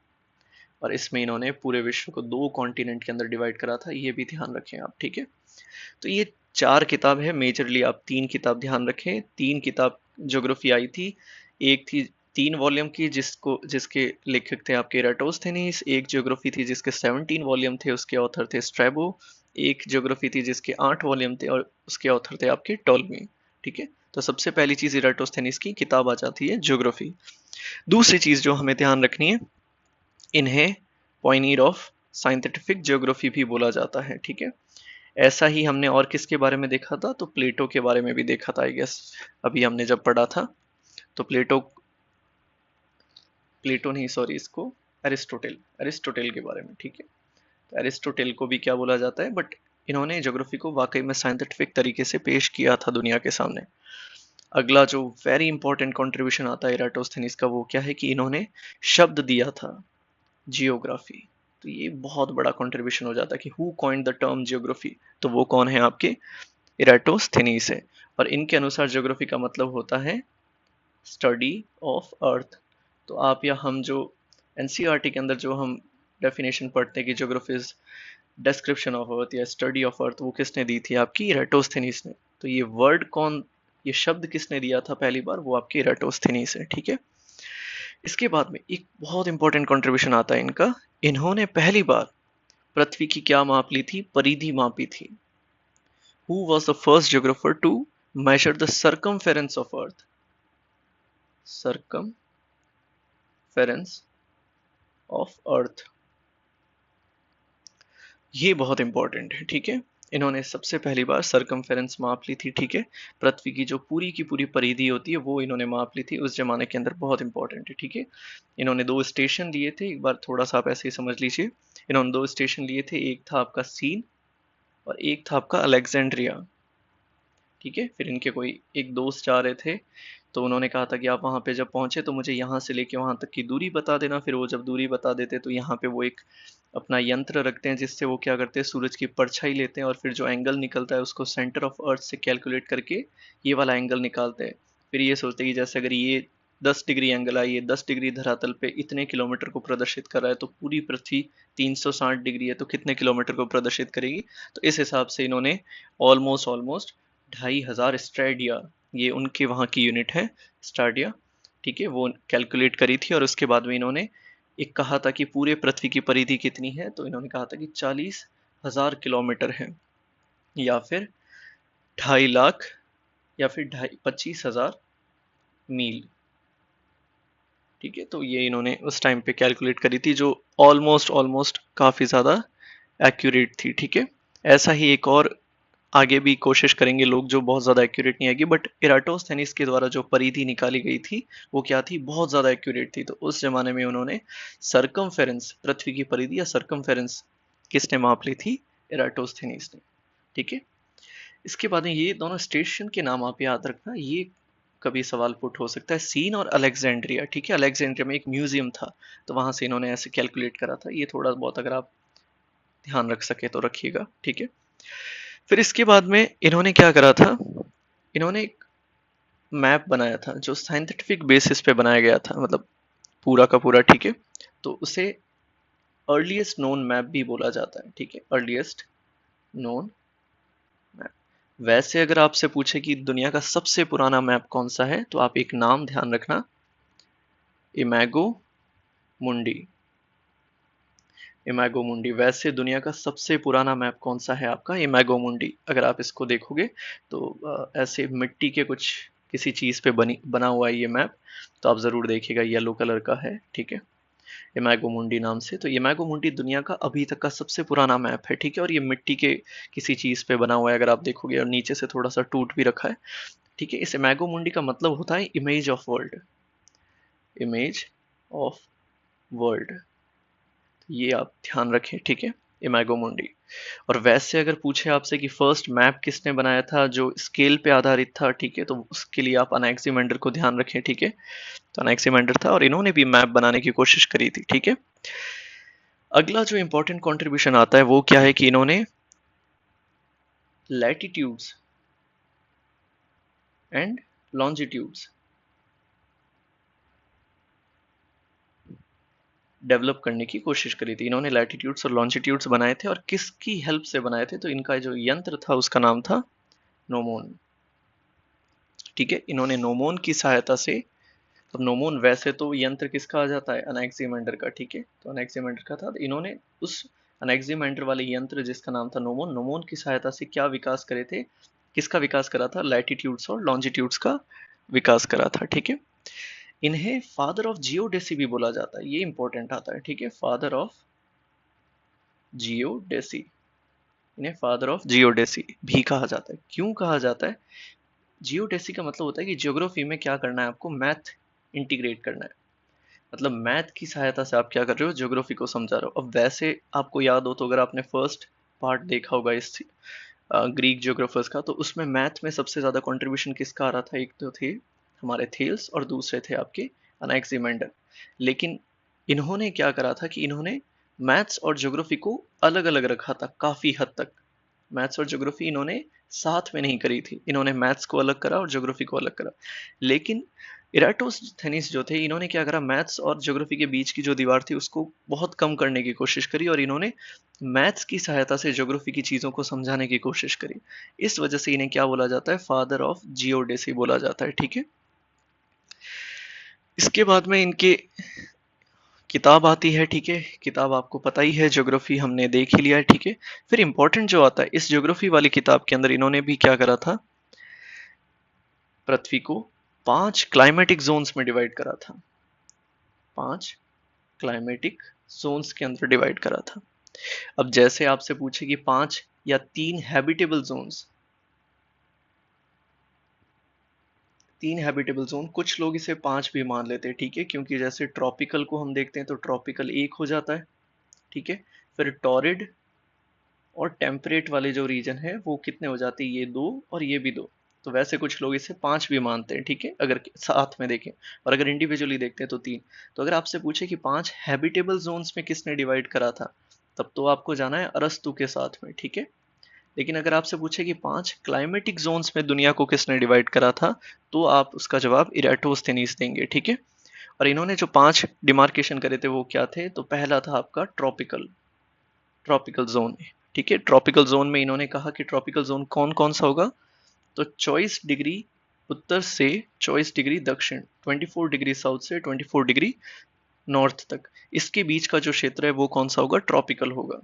और इसमें इन्होंने पूरे विश्व को 2 कॉन्टिनेंट के अंदर डिवाइड करा था, ये भी ध्यान रखें आप, ठीक है। तो ये 4 किताब है मेजरली, आप 3 किताब ध्यान रखें। 3 किताब ज्योग्राफी आई थी, एक थी 3 वॉल्यूम की जिसके लेखक थे आपके इराटोस्थेनीस, एक ज्योग्राफी थी जिसके 17 वॉल्यूम थे, उसके ऑथर थे स्ट्रैबो, एक ज्योग्राफी थी जिसके 8 वॉल्यूम थे और उसके ऑथर थे आपके टॉलमी, ठीक है। तो सबसे पहली चीज इराटोस्थेनीस की किताब आ जाती है ज्योग्राफी। दूसरी चीज जो हमें ध्यान रखनी है, इन्हें पॉइनियर ऑफ साइंटिफिक ज्योग्राफी भी बोला जाता है, ठीक है। ऐसा ही हमने और किसके बारे में देखा था, तो प्लेटो के बारे में भी देखा था आई गेस, अभी हमने जब पढ़ा था। तो प्लेटो प्लेटो नहीं, सॉरी, इसको एरिस्टोटेल, एरिस्टोटेल के बारे में, ठीक है। तो एरिस्टोटेल को भी क्या बोला जाता है, बट इन्होंने ज्योग्राफी को वाकई में साइंटिफिक तरीके से पेश किया था दुनिया के सामने। अगला जो वेरी इंपॉर्टेंट कंट्रीब्यूशन आता है इराटोस्थेनीस का, वो क्या है कि इन्होंने शब्द दिया था जियोग्राफी। तो ये बहुत बड़ा कंट्रीब्यूशन हो जाता है कि who coined the term geography, तो वो कौन है आपके इराटोस्थेनीस है। और इनके अनुसार जियोग्राफी का मतलब होता है स्टडी ऑफ अर्थ। तो आप या हम जो एनसीईआरटी के अंदर जो हम डेफिनेशन पढ़ते हैं कि geography is description of earth या स्टडी ऑफ अर्थ, वो किसने दी थी? आपकी इराटोस्थेनीस ने। तो ये वर्ड कौन, ये शब्द किसने दिया था पहली बार? वो आपके इराटोस्थेनीस है, ठीक है। इसके बाद में एक बहुत इंपॉर्टेंट कंट्रीब्यूशन आता है इनका, इन्होंने पहली बार पृथ्वी की क्या माप ली थी? परिधि मापी थी। Who was the first geographer to measure the circumference of Earth? Circumference of Earth, ये बहुत इंपॉर्टेंट है, ठीक है। इन्होंने सबसे पहली बार सरकमफेरेंस माप ली थी, ठीक है। पृथ्वी की जो पूरी की पूरी परिधि होती है वो इन्होंने माप ली थी उस जमाने के अंदर, बहुत इंपॉर्टेंट है, ठीक है। इन्होंने 2 स्टेशन लिए थे, एक बार थोड़ा सा आप ऐसे ही समझ लीजिए। इन्होंने 2 स्टेशन लिए थे, एक था आपका सीन और एक था आपका अलेक्जेंड्रिया, ठीक है। फिर इनके कोई एक दोस्त जा रहे थे, तो उन्होंने कहा था कि आप वहाँ पे जब पहुँचे तो मुझे यहाँ से लेके वहाँ तक की दूरी बता देना। फिर वो जब दूरी बता देते तो यहाँ पे वो एक अपना यंत्र रखते हैं जिससे वो क्या करते हैं, सूरज की परछाई लेते हैं और फिर जो एंगल निकलता है उसको सेंटर ऑफ अर्थ से कैलकुलेट करके ये वाला एंगल निकालते हैं। फिर ये सोचते हैं कि जैसे अगर ये 10 डिग्री एंगल है, ये 10 डिग्री धरातल पे इतने किलोमीटर को प्रदर्शित कर रहा है, तो पूरी पृथ्वी 360 डिग्री है तो कितने किलोमीटर को प्रदर्शित करेगी। तो इस हिसाब से इन्होंने ऑलमोस्ट 2500 स्ट्रेडिया, ये उनके वहाँ की यूनिट है स्टाडिया, ठीक है, वो कैलकुलेट करी थी। और उसके बाद में इन्होंने एक कहा था कि पूरे पृथ्वी की परिधि कितनी है, तो इन्होंने कहा था कि 40,000 किलोमीटर है, या फिर 2.5 लाख, या फिर 25,000 मील, ठीक है। तो ये इन्होंने उस टाइम पे कैलकुलेट करी थी, जो ऑलमोस्ट काफी ज्यादा एक्यूरेट थी, ठीक है। ऐसा ही एक और आगे भी कोशिश करेंगे लोग जो बहुत ज़्यादा एक्यूरेट नहीं आएगी, बट इराटोस्थेनीस के द्वारा जो परिधि निकाली गई थी वो क्या थी? बहुत ज़्यादा एक्यूरेट थी। तो उस जमाने में उन्होंने सरकमफेरेंस, पृथ्वी की परिधि या सरकमफेरेंस किसने माप ली थी? इराटोस्थेनीस ने, ठीक है। इसके बाद में ये दोनों स्टेशन के नाम आप याद रखना, ये कभी सवाल पुट हो सकता है, सीन और अलेक्जेंड्रिया, ठीक है। अलेक्जेंड्रिया में एक म्यूजियम था, तो वहां से इन्होंने ऐसे कैलकुलेट करा था। ये थोड़ा बहुत अगर आप ध्यान रख सके तो रखिएगा, ठीक है। फिर इसके बाद में इन्होंने क्या करा था, इन्होंने एक मैप बनाया था जो साइंटिफिक बेसिस पे बनाया गया था, मतलब पूरा का पूरा, ठीक है। तो उसे अर्लीस्ट नोन मैप भी बोला जाता है, ठीक है, अर्लीस्ट नोन मैप। वैसे अगर आपसे पूछे कि दुनिया का सबसे पुराना मैप कौन सा है, तो आप एक नाम ध्यान रखना, इमैगो मुंडी। इमैगो मुंडी, वैसे दुनिया का सबसे पुराना मैप कौन सा है? आपका इमैगो मुंडी। अगर आप इसको देखोगे तो ऐसे मिट्टी के कुछ किसी चीज पे बना हुआ है ये मैप, तो आप जरूर देखिएगा, येलो कलर का है, ठीक है, इमैगो मुंडी नाम से। तो इमैगो मुंडी दुनिया का अभी तक का सबसे पुराना मैप है, ठीक है। और ये मिट्टी के किसी चीज पे बना हुआ है, अगर आप देखोगे, और नीचे से थोड़ा सा टूट भी रखा है, ठीक है। इस इमैगो मुंडी का मतलब होता है image of world, image of world, ये आप ध्यान रखें, ठीक है, इमैगो मुंडी। और वैसे अगर पूछे आपसे कि फर्स्ट मैप किसने बनाया था जो स्केल पे आधारित था, ठीक है, तो उसके लिए आप अनाक्सिमेंडर को ध्यान रखें, ठीक है। तो अनाक्सिमेंडर था और इन्होंने भी मैप बनाने की कोशिश करी थी, ठीक है। अगला जो इंपॉर्टेंट कंट्रीब्यूशन आता है वो क्या है कि इन्होंने लैटिट्यूड्स एंड लॉन्जिट्यूड्स डेवलप करने की कोशिश करी थी। इन्होंने लैटिट्यूड्स और लॉन्जिट्यूड्स बनाए थे, और किसकी हेल्प से बनाए थे? तो इनका जो यंत्र था उसका नाम था नोमोन, ठीक है। इन्होंने नोमोन की सहायता से, अब नोमोन वैसे तो यंत्र किसका आ जाता है? अनैक्सिमेंडर का, ठीक है। तो अनैक्सिमेंडर का था, तो इन्होंने उस अनैक्सिमेंडर वाले यंत्र जिसका नाम था नोमोन, नोमोन की सहायता से क्या विकास करे थे? किसका विकास करा था? लैटिट्यूड्स और लॉन्जिट्यूड्स का विकास करा था, ठीक है। इन्हें फादर ऑफ जियोडेसी भी बोला जाता है, ये इंपॉर्टेंट आता है, ठीक है, फादर ऑफ जियोडेसी। इन्हें फादर ऑफ जियोडेसी भी कहा जाता है। क्यों कहा जाता है? जियोडेसी का मतलब होता है कि ज्योग्राफी में क्या करना है आपको? मैथ इंटीग्रेट करना है, मतलब मैथ की सहायता से आप क्या कर रहे हो? ज्योग्राफी को समझा रहे हो। अब वैसे आपको याद हो तो, अगर आपने फर्स्ट पार्ट देखा होगा इस ग्रीक ज्योग्राफर्स का, तो उसमें मैथ में सबसे ज्यादा कंट्रीब्यूशन किसका आ रहा था? एक तो थे हमारे थेल्स और दूसरे थे आपके अनाक्सिमेंडर। लेकिन इन्होंने क्या करा था कि इन्होंने मैथ्स और ज्योग्राफी को अलग अलग रखा था काफी हद तक। मैथ्स और ज्योग्राफी इन्होंने साथ में नहीं करी थी, इन्होंने मैथ्स को अलग करा और ज्योग्राफी को अलग करा। लेकिन इराटोस्थेनीस जो थे, इन्होंने क्या करा, मैथ्स और ज्योग्राफी के बीच की जो दीवार थी उसको बहुत कम करने की कोशिश करी और इन्होंने मैथ्स की सहायता से ज्योग्राफी की चीजों को समझाने की कोशिश करी। इस वजह से इन्हें क्या बोला जाता है, फादर ऑफ जियोडेसी बोला जाता है। ठीक है, इसके बाद में इनके किताब आती है। ठीक है, किताब आपको पता ही है, ज्योग्राफी हमने देख ही लिया है। ठीक है, फिर इंपॉर्टेंट जो आता है इस ज्योग्राफी वाली किताब के अंदर, इन्होंने भी क्या करा था, पृथ्वी को 5 क्लाइमेटिक जोन्स में डिवाइड करा था। 5 क्लाइमेटिक जोन्स के अंदर डिवाइड करा था। अब जैसे आपसे पूछे कि 5 या 3 हैबिटेबल जोन्स, 3 हैबिटेबल जोन, कुछ लोग इसे 5 भी मान लेते हैं। ठीक है, क्योंकि जैसे ट्रॉपिकल को हम देखते हैं तो ट्रॉपिकल 1 हो जाता है। ठीक है, फिर टॉरिड और टेम्परेट वाले जो रीजन है वो कितने हो जाते हैं, ये 2 और ये भी 2। तो वैसे कुछ लोग इसे 5 भी मानते हैं। ठीक है, अगर साथ में देखें, और अगर इंडिविजुअली देखते हैं तो 3। तो अगर आपसे पूछे कि 5 हैबिटेबल जोन्स में किसने डिवाइड करा था, तब तो आपको जाना है अरस्तु के साथ में। ठीक है, लेकिन अगर आपसे पूछे कि 5 क्लाइमेटिक जोन्स में दुनिया को किसने डिवाइड करा था, तो आप उसका जवाब इराटोस्थेनीस देंगे। ठीक है, और इन्होंने जो 5 डिमार्केशन करे थे वो क्या थे, तो पहला था आपका ट्रॉपिकल, ट्रॉपिकल जोन। ठीक है, ट्रॉपिकल जोन में इन्होंने कहा कि ट्रॉपिकल जोन कौन कौन सा होगा, तो 24 डिग्री उत्तर से 24 डिग्री दक्षिण, 24 डिग्री साउथ से 24 डिग्री नॉर्थ तक, इसके बीच का जो क्षेत्र है वो कौन सा होगा, ट्रॉपिकल होगा।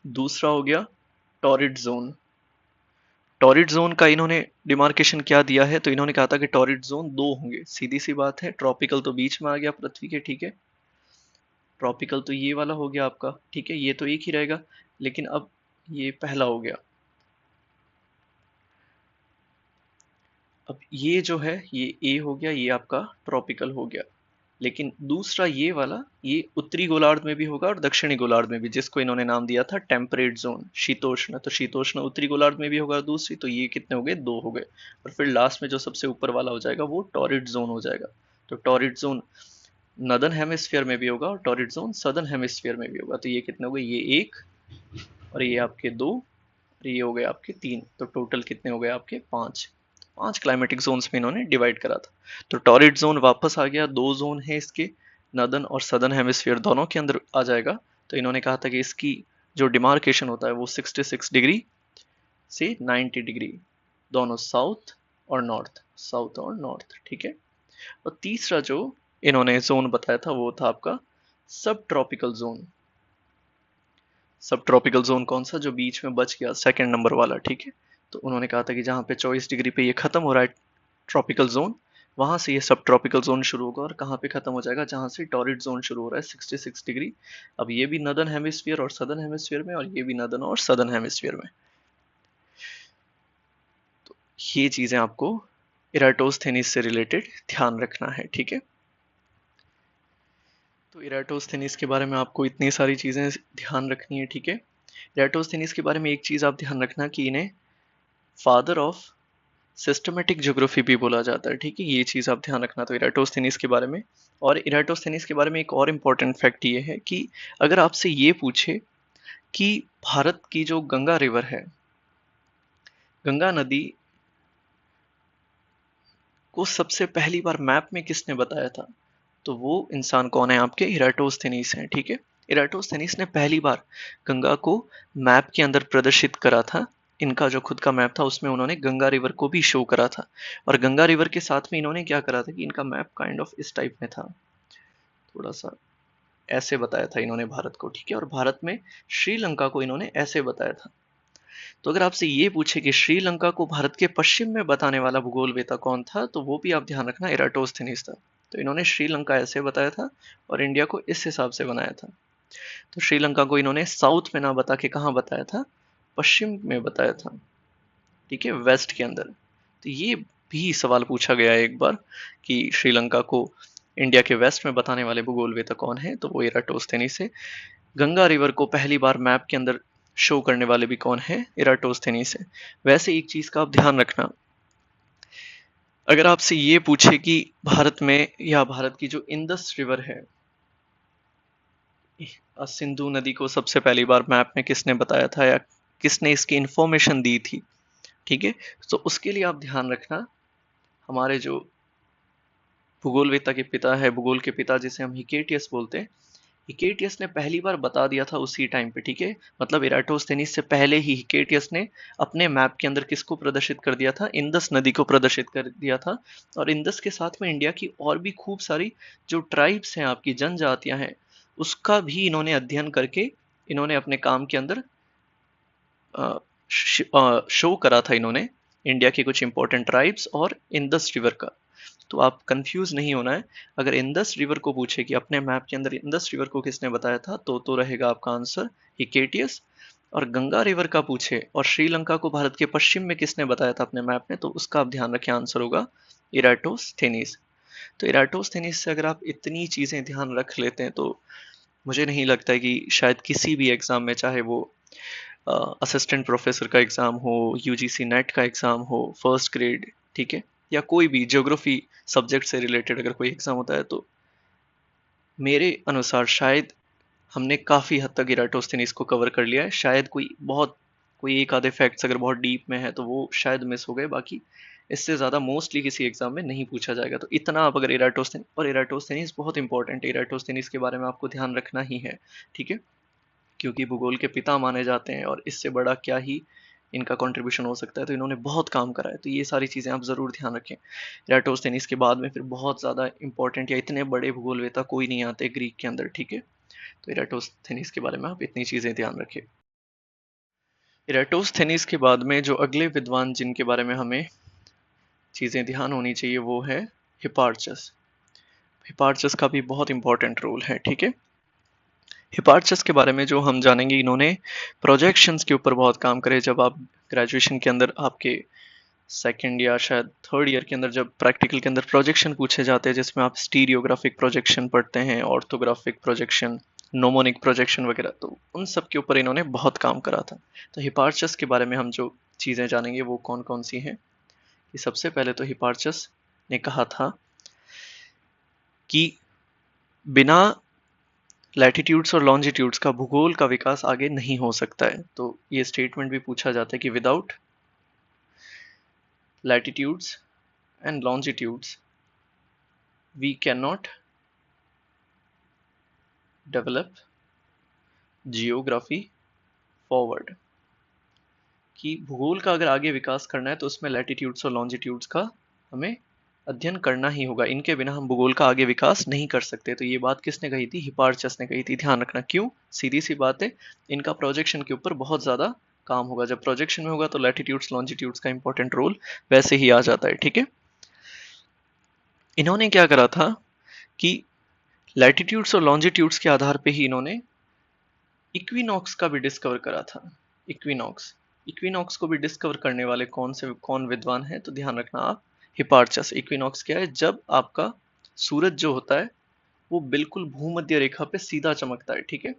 दूसरा हो गया टॉरिड जोन। टॉरिड जोन का इन्होंने डिमार्केशन क्या दिया है, तो इन्होंने कहा था कि टॉरिड जोन 2 होंगे। सीधी सी बात है, ट्रॉपिकल तो बीच में आ गया पृथ्वी के। ठीक है, ट्रॉपिकल तो ये वाला हो गया आपका। ठीक है, ये तो एक ही रहेगा, लेकिन अब ये पहला हो गया। अब ये जो है ये ए हो गया, ये आपका ट्रॉपिकल हो गया। लेकिन दूसरा ये वाला, ये उत्तरी गोलार्ध में भी होगा और दक्षिणी गोलार्ध में भी, जिसको इन्होंने नाम दिया था टेम्परेट जोन, शीतोष्ण। तो शीतोष्ण उत्तरी गोलार्ध में भी होगा दूसरी, तो ये कितने हो गए, 2 हो गए। और फिर लास्ट में जो सबसे ऊपर वाला हो जाएगा वो टॉरिड जोन हो जाएगा। तो टॉरिड जोन नदर्न हेमिस्फीयर में भी होगा और टॉरिड जोन सदर्न हेमिस्फीयर में भी होगा। तो ये कितने हो गए, ये 1 और ये आपके 2 और ये हो गए आपके 3। तो टोटल कितने हो गए आपके 5। 5 क्लाइमेटिक जोन्स में इन्होंने डिवाइड करा था। तो टॉरिड जोन वापस आ गया, 2 जोन है इसके, नदर्न और सदर्न हेमिस्फीयर दोनों के अंदर आ जाएगा। तो इन्होंने कहा था कि इसकी जो डिमार्केशन होता है वो 66 डिग्री से 90 डिग्री, दोनों साउथ और नॉर्थ, साउथ और नॉर्थ। ठीक है, और तीसरा जो इन्होंने जोन बताया था वो था आपका सब ट्रॉपिकल जोन। सब ट्रॉपिकल जोन कौन सा, जो बीच में बच गया, सेकंड नंबर वाला। ठीक है, तो उन्होंने कहा था कि जहां पे 24 डिग्री पे ये खत्म हो रहा है ट्रॉपिकल जोन, वहां से ये सब ट्रॉपिकल जोन शुरू होगा और कहाँ पे खत्म हो जाएगा, जहां से टॉरिड जोन शुरू हो रहा है 66 डिग्री। अब ये भी नदर्न हेमिस्फीयर और सदर्न हेमिस्फीयर में, और ये भी नदर्न और सदर्न हेमिस्फीयर में। तो ये चीजें आपको इराटोस्थेनीस से रिलेटेड ध्यान रखना है। ठीक है, तो इराटोस्थेनीस के बारे में आपको इतनी सारी चीजें ध्यान रखनी है। ठीक है, इराटोस्थेनीस के बारे में एक चीज आप ध्यान रखना कि इन्हें फादर ऑफ सिस्टमेटिक ज्योग्राफी भी बोला जाता है। ठीक है, ये चीज आप ध्यान रखना तो इराटोस्थेनीस के बारे में। और इराटोस्थेनीस के बारे में एक और इम्पोर्टेंट फैक्ट ये है कि अगर आपसे ये पूछे कि भारत की जो गंगा रिवर है, गंगा नदी को सबसे पहली बार मैप में किसने बताया था, तो वो इंसान कौन है, आपके इराटोस्थेनीस हैं। ठीक है, इराटोस्थेनीस ने पहली बार गंगा को मैप के अंदर प्रदर्शित करा था। इनका जो खुद का मैप था उसमें उन्होंने गंगा रिवर को भी शो करा था। और गंगा रिवर के साथ में इन्होंने क्या करा था कि इनका मैप काइंड ऑफ इस टाइप में था, थोड़ा सा ऐसे बताया था इन्होंने भारत को। ठीक है, और भारत में श्रीलंका को इन्होंने ऐसे बताया था। तो अगर आपसे ये पूछे कि श्रीलंका को भारत के पश्चिम में बताने वाला भूगोलवेत्ता कौन था, तो वो भी आप ध्यान रखना इराटोस्थेनीस था। तो इन्होंने श्रीलंका ऐसे बताया था और इंडिया को इस हिसाब से बनाया था। तो श्रीलंका को इन्होंने साउथ में ना बता के कहाँ बताया था, पश्चिम में बताया था। ठीक है, वेस्ट के अंदर। तो ये भी सवाल पूछा गया है एक बार कि श्रीलंका को इंडिया के वेस्ट में बताने वाले भूगोलवेत्ता कौन है, तो वो इराटोस्थेनीस है। गंगा रिवर को पहली बार मैप के अंदर शो करने वाले भी कौन है, इराटोस्थेनीस है। वैसे एक चीज का आप ध्यान रखना, अगर आपसे ये पूछे कि भारत में या भारत की जो इंडस रिवर है, सिंधु नदी को सबसे पहली बार मैप में किसने बताया था या किसने इसकी इंफॉर्मेशन दी थी, ठीक है। तो उसके लिए आप ध्यान रखना, हमारे जो भूगोलवेत्ता के पिता है, भूगोल के पिता जिसे हम हिकेटियस बोलते हैं, हिकेटियस ने पहली बार बता दिया था उसी टाइम पे, ठीक है। मतलब इराटोस्थेनीस से पहले ही हिकेटियस ने अपने मैप के अंदर किसको प्रदर्शित कर दिया था, इंदस नदी को प्रदर्शित कर दिया था। और इंदस के साथ में इंडिया की और भी खूब सारी जो ट्राइब्स हैं, आपकी जनजातियां हैं, उसका भी इन्होंने अध्ययन करके इन्होंने अपने काम के अंदर शो करा था इन्होंने, इंडिया की कुछ इंपॉर्टेंट ट्राइब्स और इंदस रिवर का। तो आप कंफ्यूज नहीं होना है, अगर इंदस रिवर को पूछे कि अपने मैप के अंदर इंदस रिवर को किसने बताया था, तो रहेगा आपका आंसर हिकेटियस। और गंगा रिवर का पूछे और श्रीलंका को भारत के पश्चिम में किसने बताया था अपने मैप में, तो उसका आप ध्यान रखें, आंसर होगा इराटोस्थेनीस। तो इराटोस्थेनीस से अगर आप इतनी चीजें ध्यान रख लेते हैं, तो मुझे नहीं लगता है कि शायद किसी भी एग्जाम में, चाहे वो असिस्टेंट प्रोफेसर का एग्जाम हो, यूजीसी नेट का एग्जाम हो, फर्स्ट ग्रेड, ठीक है, या कोई भी ज्योग्राफी सब्जेक्ट से रिलेटेड अगर कोई एग्जाम होता है, तो मेरे अनुसार शायद हमने काफी हद तक इराटोस्थेनीस को कवर कर लिया है। शायद कोई एक आधे फैक्ट्स अगर बहुत डीप में है तो वो शायद मिस हो गए, बाकी इससे ज्यादा मोस्टली किसी एग्जाम में नहीं पूछा जाएगा। तो इतना आप अगर इराटोस्थेनीस बहुत इंपॉर्टेंट है, इराटोस्थेनीस के बारे में आपको ध्यान रखना ही है, ठीक है, क्योंकि भूगोल के पिता माने जाते हैं और इससे बड़ा क्या ही इनका कंट्रीब्यूशन हो सकता है। तो इन्होंने बहुत काम करा है, तो ये सारी चीज़ें आप ज़रूर ध्यान रखें। इराटोस्थेनीस के बाद में फिर बहुत ज़्यादा इंपॉर्टेंट या इतने बड़े भूगोलवेता कोई नहीं आते ग्रीक के अंदर, ठीक है। तो इराटोस्थेनीस के बारे में आप इतनी चीज़ें ध्यान रखें। इराटोस्थेनीस के बाद में जो अगले विद्वान जिनके बारे में हमें चीज़ें ध्यान होनी चाहिए, वो है हिपार्चस। हिपार्चस का भी बहुत इंपॉर्टेंट रोल है, ठीक है। हिपार्चस के बारे में जो हम जानेंगे, इन्होंने प्रोजेक्शंस के ऊपर बहुत काम करे। जब आप ग्रेजुएशन के अंदर आपके सेकंड या शायद थर्ड ईयर के अंदर जब प्रैक्टिकल के अंदर प्रोजेक्शन पूछे जाते हैं, जिसमें आप स्टीरियोग्राफिक प्रोजेक्शन पढ़ते हैं, ऑर्थोग्राफिक प्रोजेक्शन, नोमोनिक प्रोजेक्शन वगैरह, तो उन सब के ऊपर इन्होंने बहुत काम करा था। तो हिपार्चस के बारे में हम जो चीज़ें जानेंगे वो कौन कौन सी हैं, कि सबसे पहले तो हिपार्चस ने कहा था कि बिना लैटिट्यूड्स और लॉन्जिट्यूड्स का भूगोल का विकास आगे नहीं हो सकता है। तो ये स्टेटमेंट भी पूछा जाता है कि without latitudes and longitudes we can not develop geography forward. कि भूगोल का अगर आगे विकास करना है तो उसमें लैटिट्यूड्स और लॉन्जिट्यूड्स का हमें अध्ययन करना ही होगा, इनके बिना हम भूगोल का आगे विकास नहीं कर सकते। तो ये बात किसने कही थी, हिपार्चस ने कही थी। ध्यान रखना, क्यों, सीधी सी बात है, इनका प्रोजेक्शन के ऊपर बहुत ज्यादा काम होगा। जब प्रोजेक्शन में होगा तो लैटिट्यूड्स लॉन्जिट्यूड्स का इंपॉर्टेंट रोल वैसे ही आ जाता है, ठीक है। इन्होंने क्या करा था कि लैटिट्यूड्स और लॉन्जिट्यूड्स के आधार पर ही इन्होंने इक्विनॉक्स का भी डिस्कवर करा था। इक्विनॉक्स को भी डिस्कवर करने वाले कौन विद्वान है, तो ध्यान रखना आप, हिपार्चस। इक्विनॉक्स क्या है, जब आपका सूरज जो होता है वो बिल्कुल भूमध्य रेखा पे सीधा चमकता है, ठीक है।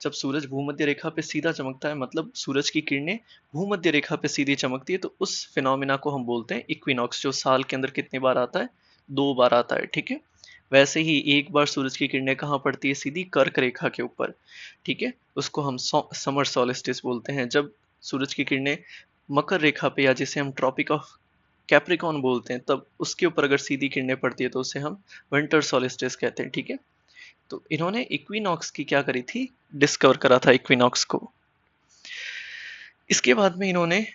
जब सूरज भूमध्य रेखा पे सीधा चमकता है, मतलब सूरज की किरणें भूमध्य रेखा पे सीधी चमकती है, तो उस फिनोमिना को हम बोलते हैं इक्विनॉक्स, जो साल के अंदर कितनी बार आता है, 2 बार आता है, ठीक है। वैसे ही एक बार सूरज की किरणें कहाँ पड़ती है, सीधी कर्क रेखा के ऊपर, ठीक है। उसको हम समर सोलिस्टिस बोलते हैं। जब सूरज की किरणें मकर रेखा पे, या जिसे हम ट्रॉपिक ऑफ कैप्रिकॉन बोलते हैं, तब उसके ऊपर अगर सीधी किरणें पड़ती है तो उसे हम विंटर सोलिस्टिस कहते हैं, ठीक है। तो इन्होंने इक्विनॉक्स की क्या करी थी, डिस्कवर करा था इक्विनॉक्स को। इसके बाद में इन्होंने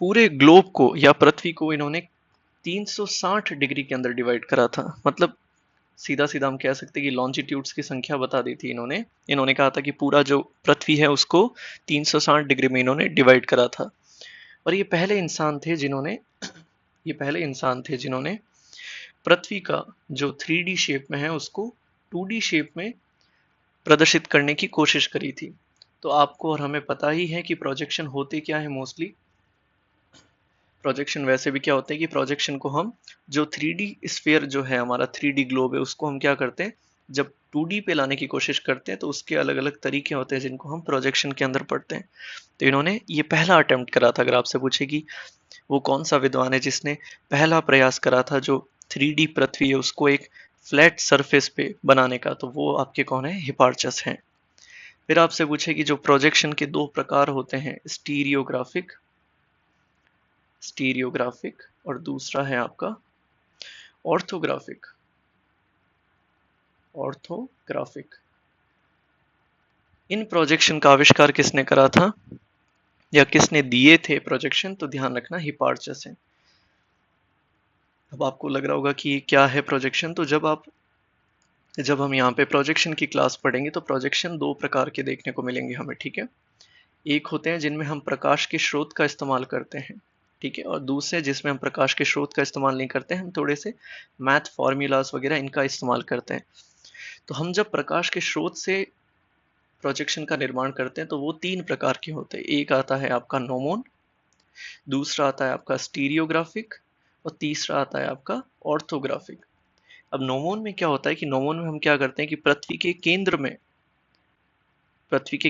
पूरे ग्लोब को या पृथ्वी को इन्होंने 360 डिग्री के अंदर डिवाइड करा था। मतलब सीधा सीधा हम कह सकते हैं कि लॉन्जिट्यूड्स की संख्या बता दी थी इन्होंने कहा था कि पूरा जो पृथ्वी है उसको 360 डिग्री में इन्होंने डिवाइड करा था। और ये पहले इंसान थे जिन्होंने पृथ्वी का जो 3D शेप में है उसको 2D शेप में प्रदर्शित करने की कोशिश करी थी। तो आपको और हमें पता ही है कि प्रोजेक्शन होते क्या है मोस्टली। प्रोजेक्शन वैसे भी क्या होता है कि प्रोजेक्शन को हम जो 3D स्फीयर जो है, हमारा 3D ग्लोब है, उसको हम क्या करते हैं, जब 2D पे लाने की कोशिश करते हैं तो उसके अलग अलग तरीके होते हैं जिनको हम प्रोजेक्शन के अंदर पढ़ते हैं। तो इन्होंने ये पहला अटेम्प्ट करा था। अगर आपसे पूछे कि वो कौन सा विद्वान है जिसने पहला प्रयास करा था जो 3D पृथ्वी है उसको एक फ्लैट सरफेस पे बनाने का, तो वो आपके कौन है, हिपार्चस हैं। फिर आपसे पूछे कि जो प्रोजेक्शन के दो प्रकार होते हैं, स्टीरियोग्राफिक स्टीरियोग्राफिक और दूसरा है आपका ऑर्थोग्राफिक ऑर्थोग्राफिक। इन प्रोजेक्शन का आविष्कार किसने करा था या किसने दिए थे प्रोजेक्शन, तो ध्यान रखना हिपार्चस है। अब आपको लग रहा होगा कि क्या है प्रोजेक्शन, तो जब हम यहाँ पे प्रोजेक्शन की क्लास पढ़ेंगे तो प्रोजेक्शन दो प्रकार के देखने को मिलेंगे हमें, ठीक है। एक होते हैं जिनमें हम प्रकाश के स्रोत का इस्तेमाल करते हैं, ठीक है, और दूसरे जिसमें हम प्रकाश के स्रोत का इस्तेमाल नहीं करते हैं, हम थोड़े से मैथ फॉर्मूलाज वगैरह इनका इस्तेमाल करते हैं। तो हम जब प्रकाश के स्रोत से प्रोजेक्शन का निर्माण करते हैं तो वो तीन प्रकार के होते हैं। एक आता है आपका नोमोन, दूसरा आता है आपका स्टीरियोग्राफिक और तीसरा आता है आपका ऑर्थोग्राफिक। अब नोमोन में क्या होता है कि नोमोन में हम क्या करते हैं कि पृथ्वी के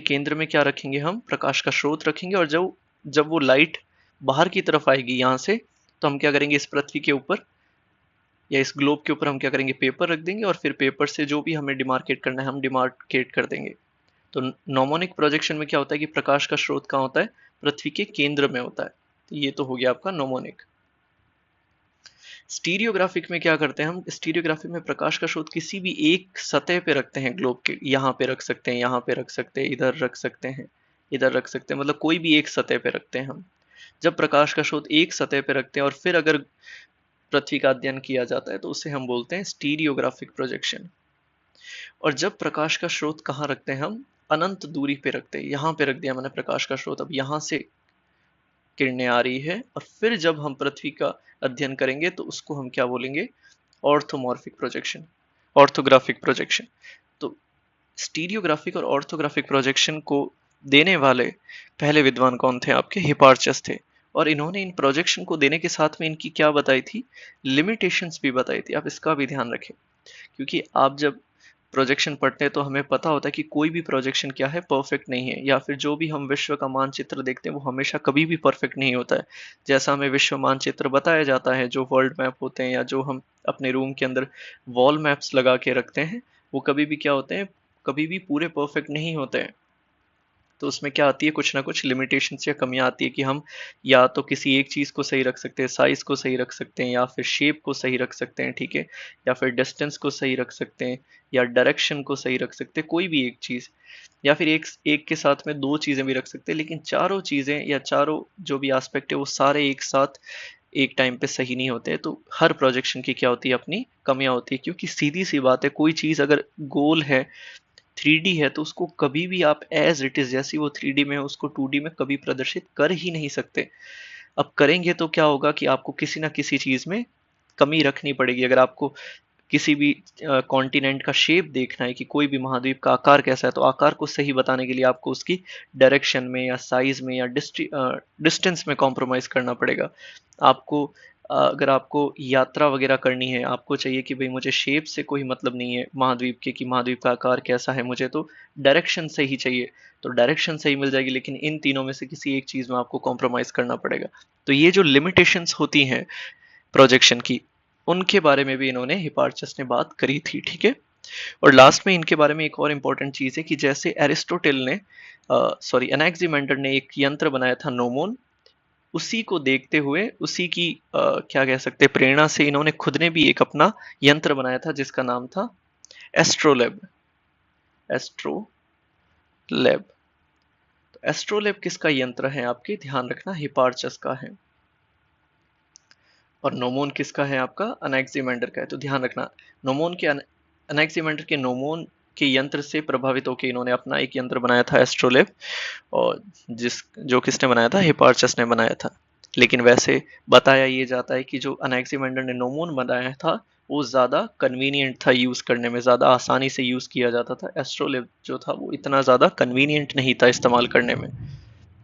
केंद्र में क्या रखेंगे, हम प्रकाश का स्रोत रखेंगे, और जब जब वो लाइट बाहर की तरफ आएगी यहाँ से, तो हम क्या करेंगे, इस पृथ्वी के ऊपर या इस ग्लोब के ऊपर हम क्या करेंगे, पेपर रख देंगे, और फिर पेपर से जो भी हमें डिमार्केट करना है हम डिमार्केट कर देंगे। तो नोमोनिक प्रोजेक्शन में क्या होता है कि प्रकाश का स्रोत कहाँ होता है, पृथ्वी के केंद्र में होता है। तो ये तो हो गया आपका नोमोनिक। स्टीरियोग्राफिक में क्या करते हैं हम, स्टीरियोग्राफिक में प्रकाश का स्रोत किसी भी एक सतह पे रखते हैं ग्लोब के, यहाँ पे रख सकते हैं, यहाँ पे रख सकते हैं, इधर रख सकते हैं, इधर रख सकते हैं, मतलब कोई भी एक सतह पे रखते हैं हम। जब प्रकाश का स्रोत एक सतह पे रखते हैं और फिर अगर पृथ्वी का अध्ययन किया जाता है तो उसे हम बोलते हैं स्टीरियोग्राफिक प्रोजेक्शन। और जब प्रकाश का स्रोत कहाँ रखते हैं हम, अनंत दूरी पे रखते हैं, यहाँ पे रख दिया मैंने प्रकाश का स्रोत, अब यहाँ से किरणें आ रही है, और फिर जब हम पृथ्वी का अध्ययन करेंगे तो उसको हम क्या बोलेंगे, ऑर्थोमॉर्फिक प्रोजेक्शन, ऑर्थोग्राफिक प्रोजेक्शन। तो स्टीरियोग्राफिक और ऑर्थोग्राफिक प्रोजेक्शन को देने वाले पहले विद्वान कौन थे, आपके हिपार्चस थे। और इन्होंने इन प्रोजेक्शन को देने के साथ में इनकी क्या बताई थी, लिमिटेशंस भी बताई थी। आप इसका भी ध्यान रखें, क्योंकि आप जब प्रोजेक्शन पढ़ते हैं तो हमें पता होता है कि कोई भी प्रोजेक्शन क्या है, परफेक्ट नहीं है, या फिर जो भी हम विश्व का मानचित्र देखते हैं वो हमेशा कभी भी परफेक्ट नहीं होता है। जैसा हमें विश्व मानचित्र बताया जाता है, जो वर्ल्ड मैप होते हैं या जो हम अपने रूम के अंदर वॉल मैप्स लगा के रखते हैं, वो कभी भी क्या होते हैं, कभी भी पूरे परफेक्ट नहीं होते हैं। तो उसमें क्या आती है, कुछ ना कुछ लिमिटेशंस या कमियां आती है कि हम या तो किसी एक चीज़ को सही रख सकते हैं, साइज को सही रख सकते हैं, या फिर शेप को सही रख सकते हैं, ठीक है, या फिर डिस्टेंस को सही रख सकते हैं, या डायरेक्शन को सही रख सकते हैं, कोई भी एक चीज़, या फिर एक एक के साथ में दो चीज़ें भी रख सकते हैं, लेकिन चारों चीज़ें या चारों जो भी एस्पेक्ट है वो सारे एक साथ एक टाइम पे सही नहीं होते हैं। तो हर प्रोजेक्शन की क्या होती है, अपनी कमियां होती है, क्योंकि सीधी सी बात है, कोई चीज़ अगर गोल है, 3D है, तो उसको कभी भी आप एज इट इज जैसी वो 3D में है उसको 2D में कभी प्रदर्शित कर ही नहीं सकते। अब करेंगे तो क्या होगा कि आपको किसी ना किसी चीज में कमी रखनी पड़ेगी। अगर आपको किसी भी कॉन्टिनेंट का शेप देखना है कि कोई भी महाद्वीप का आकार कैसा है, तो आकार को सही बताने के लिए आपको उसकी डायरेक्शन में या साइज में या डिस्टेंस में कॉम्प्रोमाइज करना पड़ेगा। आपको अगर आपको यात्रा वगैरह करनी है, आपको चाहिए कि भाई मुझे शेप से कोई मतलब नहीं है महाद्वीप के, कि महाद्वीप का आकार कैसा है, मुझे तो डायरेक्शन सही चाहिए, तो डायरेक्शन सही मिल जाएगी, लेकिन इन तीनों में से किसी एक चीज में आपको कॉम्प्रोमाइज करना पड़ेगा। तो ये जो लिमिटेशंस होती हैं प्रोजेक्शन की, उनके बारे में भी इन्होंने हिपार्चस ने बात करी थी, ठीक है। और लास्ट में इनके बारे में एक और इम्पोर्टेंट चीज है कि जैसे एरिस्टोटल ने एनाक्सिमेंडर ने एक यंत्र बनाया था नोमोन, उसी को देखते हुए उसी की क्या कह सकते हैं प्रेरणा से इन्होंने खुद ने भी एक अपना यंत्र बनाया था जिसका नाम था एस्ट्रोलैब। एस्ट्रोलैब। तो एस्ट्रोलैब किसका यंत्र है, आपके ध्यान रखना, हिपार्चस का है। और नोमोन किसका है, आपका अनैक्सिमेंडर का है। तो ध्यान रखना, नोमोन के अनैक्सिमेंडर के नोमोन के यंत्र से प्रभावित होकर इन्होंने अपना एक यंत्र बनाया था एस्ट्रोलैब, और जो किसने बनाया था, हिपार्चस ने बनाया था। लेकिन वैसे बताया ये जाता है कि जो अनैक्सिमेंडर ने नोमोन बनाया था वो ज़्यादा कन्वीनियंट था यूज़ करने में, ज़्यादा आसानी से यूज़ किया जाता था। एस्ट्रोलैब जो था वो इतना ज़्यादा कन्वीनियंट नहीं था इस्तेमाल करने में।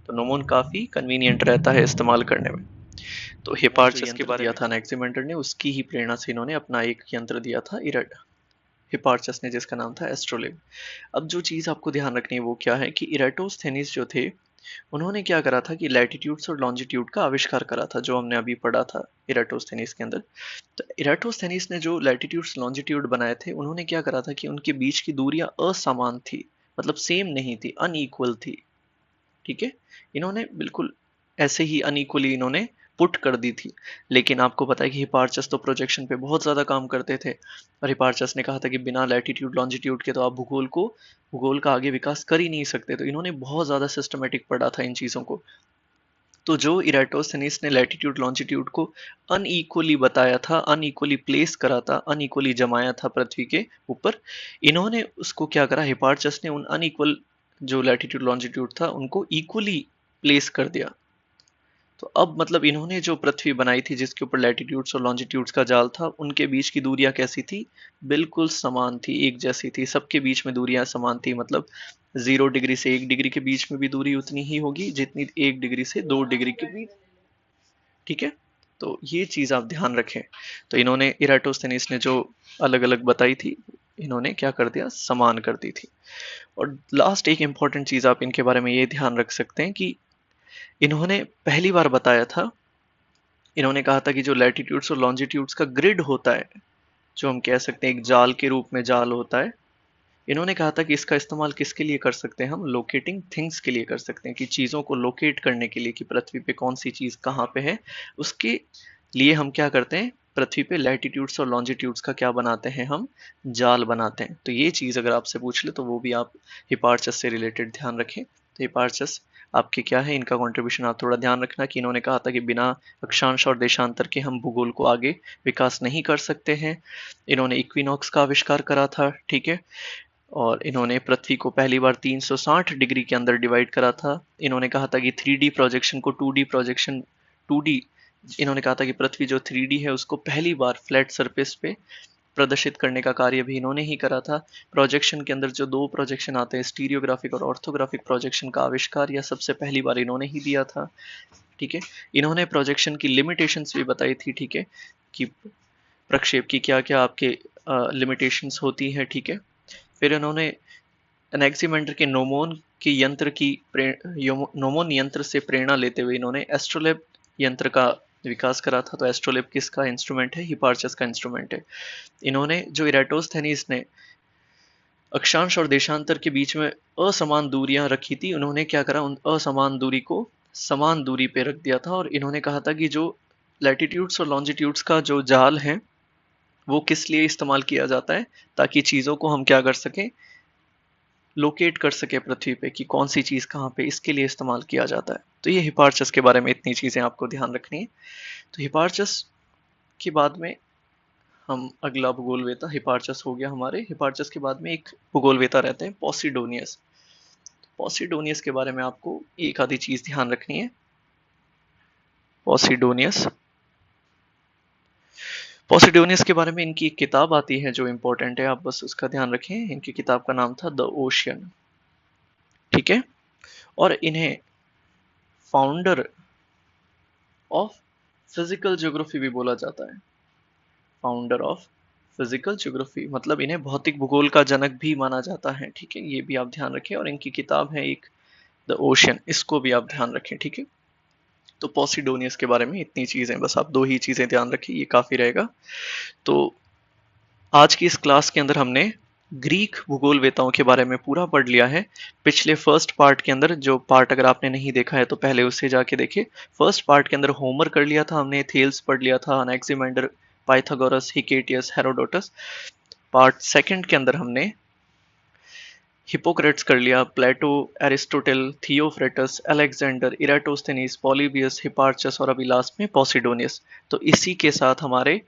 तो नोमोन काफ़ी कन्वीनियंट रहता है इस्तेमाल करने में। तो हिपार्चस के बारे में दिया था अनैक्सिमेंडर ने, उसकी ही प्रेरणा से इन्होंने अपना एक यंत्र दिया था हिपार्चस ने, जिसका नाम था एस्ट्रोलैब। अब जो चीज़ आपको ध्यान रखनी है वो क्या है कि इराटोस्थेनिस जो थे उन्होंने क्या करा था कि लैटिट्यूड्स और लॉन्जिट्यूड का आविष्कार करा था, जो हमने अभी पढ़ा था इराटोस्थेनीस के अंदर। तो इराटोस्थेनीस ने जो लैटिट्यूड्स लॉन्जिट्यूड बनाए थे, उन्होंने क्या करा था कि उनके बीच की दूरियां असमान थी, मतलब सेम नहीं थी, अनइक्वल थी। ठीक है, इन्होंने बिल्कुल ऐसे ही अनइक्वली इन्होंने पुट कर दी थी। लेकिन आपको पता है कि हिपार्चस तो प्रोजेक्शन पे बहुत ज्यादा काम करते थे, और हिपार्चस ने कहा था कि बिना लैटिट्यूड लॉन्जिट्यूड के तो आप भूगोल का आगे विकास कर ही नहीं सकते। तो इन्होंने बहुत ज्यादा सिस्टमेटिक पढ़ा था इन चीजों को। तो जो इराटोस्थेनीस ने लैटिट्यूड लॉन्जिट्यूड को अनइक्वली बताया था, अनइक्वली प्लेस करा था, अनइक्वली जमाया था पृथ्वी के ऊपर, इन्होंने उसको क्या करा, हिपार्चस ने उन अनइक्वल जो लैटिट्यूड लॉन्जिट्यूड था उनको इक्वली प्लेस कर दिया। तो अब मतलब इन्होंने जो पृथ्वी बनाई थी जिसके ऊपर लैटिट्यूड्स और लॉन्जिट्यूड्स का जाल था, उनके बीच की दूरियां कैसी थी, बिल्कुल समान थी, एक जैसी थी, सबके बीच में दूरियां समान थी। मतलब 0 डिग्री से 1 डिग्री के बीच में भी दूरी उतनी ही होगी जितनी 1 डिग्री से 2 डिग्री के बीच। ठीक है, तो ये चीज आप ध्यान रखें। तो इन्होंने इराटोस्थेनीस ने जो अलग अलग बताई थी, इन्होंने क्या कर दिया, समान कर दी थी। और लास्ट एक इंपॉर्टेंट चीज आप इनके बारे में ये ध्यान रख सकते हैं कि इन्होंने पहली बार बताया था, इन्होंने कहा था कि जो लैटिट्यूड्स और लॉन्जिट्यूड्स का ग्रिड होता है, जो हम कह सकते हैं एक जाल के रूप में जाल होता है, इन्होंने कहा था कि इसका इस्तेमाल किसके लिए कर सकते हैं, हम लोकेटिंग थिंग्स के लिए कर सकते हैं, कि चीज़ों को लोकेट करने के लिए, कि पृथ्वी पे कौन सी चीज़ कहाँ पे है, उसके लिए हम क्या करते हैं, पृथ्वी पे लैटिट्यूड्स और लॉन्जिट्यूड्स का क्या बनाते हैं, हम जाल बनाते हैं। तो ये चीज़ अगर आपसे पूछ ले तो वो भी आप हिपार्चस से रिलेटेड ध्यान रखें। तो हिपार्चस आपके क्या है, इनका कंट्रीब्यूशन आप थोड़ा ध्यान रखना कि इन्होंने कहा था कि बिना अक्षांश और देशांतर के हम भूगोल को आगे विकास नहीं कर सकते हैं। इन्होंने इक्विनॉक्स का आविष्कार करा था, ठीक है, और इन्होंने पृथ्वी को पहली बार 360 डिग्री के अंदर डिवाइड करा था। इन्होंने कहा था कि 3D प्रोजेक्शन को 2D प्रोजेक्शन 2D, इन्होंने कहा था कि पृथ्वी जो 3D है उसको पहली बार फ्लैट सरफेस पे प्रदर्शित करने का कार्य भी इन्होंने ही करा था। प्रोजेक्शन के अंदर जो 2 प्रोजेक्शन आते हैं, स्टीरियोग्राफिक और ऑर्थोग्राफिक प्रोजेक्शन का आविष्कार या सबसे पहली बार इन्होंने ही दिया था। ठीक है, इन्होंने प्रोजेक्शन की लिमिटेशंस भी बताई थी, ठीक है, कि प्रक्षेप की क्या क्या आपके लिमिटेशंस होती है। ठीक है, फिर इन्होंने एनेक्सीमेंडर के नोमोन यंत्र से प्रेरणा लेते हुए इन्होंने एस्ट्रोलेब यंत्र का विकास करा था। तो एस्ट्रोलेब किसका इंस्ट्रूमेंट है, हिपार्चस का इंस्ट्रूमेंट है। इन्होंने जो इराटोस्थेनीस ने अक्षांश और देशांतर के बीच में असमान दूरियां रखी थी, उन्होंने क्या करा, उन असमान दूरी को समान दूरी पे रख दिया था। और इन्होंने कहा था कि जो लैटिट्यूड्स और लॉन्जिट्यूड्स का जो जाल है वो किस लिए इस्तेमाल किया जाता है, ताकि चीज़ों को हम क्या कर सकें, लोकेट कर सके पृथ्वी पे कि कौन सी चीज़ कहाँ पे, इसके लिए इस्तेमाल किया जाता है। तो ये हिपार्चस के बारे में इतनी चीज़ें आपको ध्यान रखनी है। तो हिपार्चस के बाद में हम अगला भूगोलवेता, हिपार्चस हो गया हमारे, हिपार्चस के बाद में एक भूगोलवेता रहते हैं पॉसिडोनियस। पॉसिडोनियस के बारे में आपको एक आधी चीज़ ध्यान रखनी है। पॉसिडोनियस, पॉसिडोनियस के बारे में इनकी एक किताब आती है जो इंपॉर्टेंट है, आप बस उसका ध्यान रखें। इनकी किताब का नाम था द ओशियन। ठीक है, और इन्हें फाउंडर ऑफ फिजिकल ज्योग्राफी भी बोला जाता है। फाउंडर ऑफ फिजिकल ज्योग्राफी मतलब इन्हें भौतिक भूगोल का जनक भी माना जाता है। ठीक है, ये भी आप ध्यान रखें। और इनकी किताब है एक द ओशियन, इसको भी आप ध्यान रखें। ठीक है, तो पॉसिडोनियस के बारे में इतनी चीजें, बस आप 2 ही चीजें ध्यान रखें, ये काफी रहेगा। तो आज की इस क्लास के अंदर हमने ग्रीक भूगोलवेताओं के बारे में पूरा पढ़ लिया है। पिछले फर्स्ट पार्ट के अंदर, जो पार्ट अगर आपने नहीं देखा है तो पहले उससे जाके देखिए। फर्स्ट पार्ट के अंदर होमर कर लिया था हमने, थेल्स पढ़ लिया था, Anaximander, Pythagoras, Hecataeus, Herodotus. Part second के अंदर हमने हिपोक्रेट्स कर लिया, Plato, Aristotle, Theophrastus, Alexander, Eratosthenes, Polybius, Hipparchus और अभी लास्ट में पॉसिडोनियस। तो इसी के साथ हमारे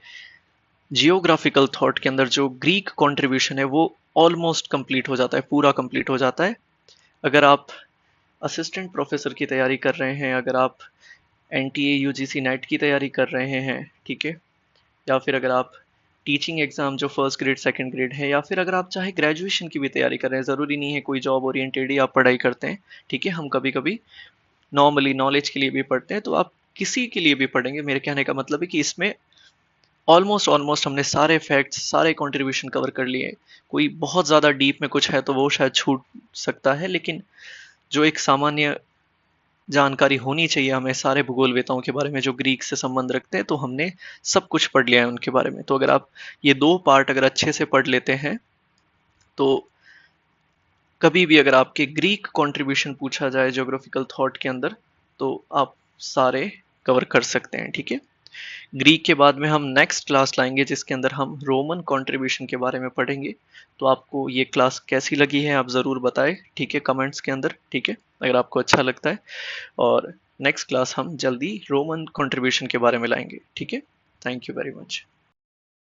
जियोग्राफिकल थॉट के अंदर जो ग्रीक कंट्रीब्यूशन है वो ऑलमोस्ट कंप्लीट हो जाता है, पूरा कंप्लीट हो जाता है। अगर आप असिस्टेंट प्रोफेसर की तैयारी कर रहे हैं, अगर आप एनटीए यूजीसी नेट की तैयारी कर रहे हैं, ठीक है, या फिर अगर आप टीचिंग एग्जाम जो फर्स्ट ग्रेड सेकंड ग्रेड है, या फिर अगर आप चाहे ग्रेजुएशन की भी तैयारी कर रहे हैं, ज़रूरी नहीं है कोई जॉब ओरिएंटेड ही आप पढ़ाई करते हैं। ठीक है, हम कभी कभी नॉर्मली नॉलेज के लिए भी पढ़ते हैं, तो आप किसी के लिए भी पढ़ेंगे। मेरे कहने का मतलब है कि इसमें ऑलमोस्ट हमने सारे फैक्ट्स, सारे कंट्रीब्यूशन कवर कर लिए। कोई बहुत ज़्यादा डीप में कुछ है तो वो शायद छूट सकता है, लेकिन जो एक सामान्य जानकारी होनी चाहिए हमें सारे भूगोलवेताओं के बारे में जो ग्रीक से संबंध रखते हैं, तो हमने सब कुछ पढ़ लिया है उनके बारे में। तो अगर आप ये 2 पार्ट अगर अच्छे से पढ़ लेते हैं, तो कभी भी अगर आपके ग्रीक कंट्रीब्यूशन पूछा जाए ज्योग्राफिकल थॉट के अंदर, तो आप सारे कवर कर सकते हैं, ठीक है। ग्रीक के बाद में हम नेक्स्ट क्लास लाएंगे जिसके अंदर हम रोमन कंट्रीब्यूशन के बारे में पढ़ेंगे। तो आपको ये क्लास कैसी लगी है आप ज़रूर बताएं, ठीक है, कमेंट्स के अंदर, ठीक है, अगर आपको अच्छा लगता है। और नेक्स्ट क्लास हम जल्दी रोमन कंट्रीब्यूशन के बारे में लाएंगे, ठीक है। Thank you very much.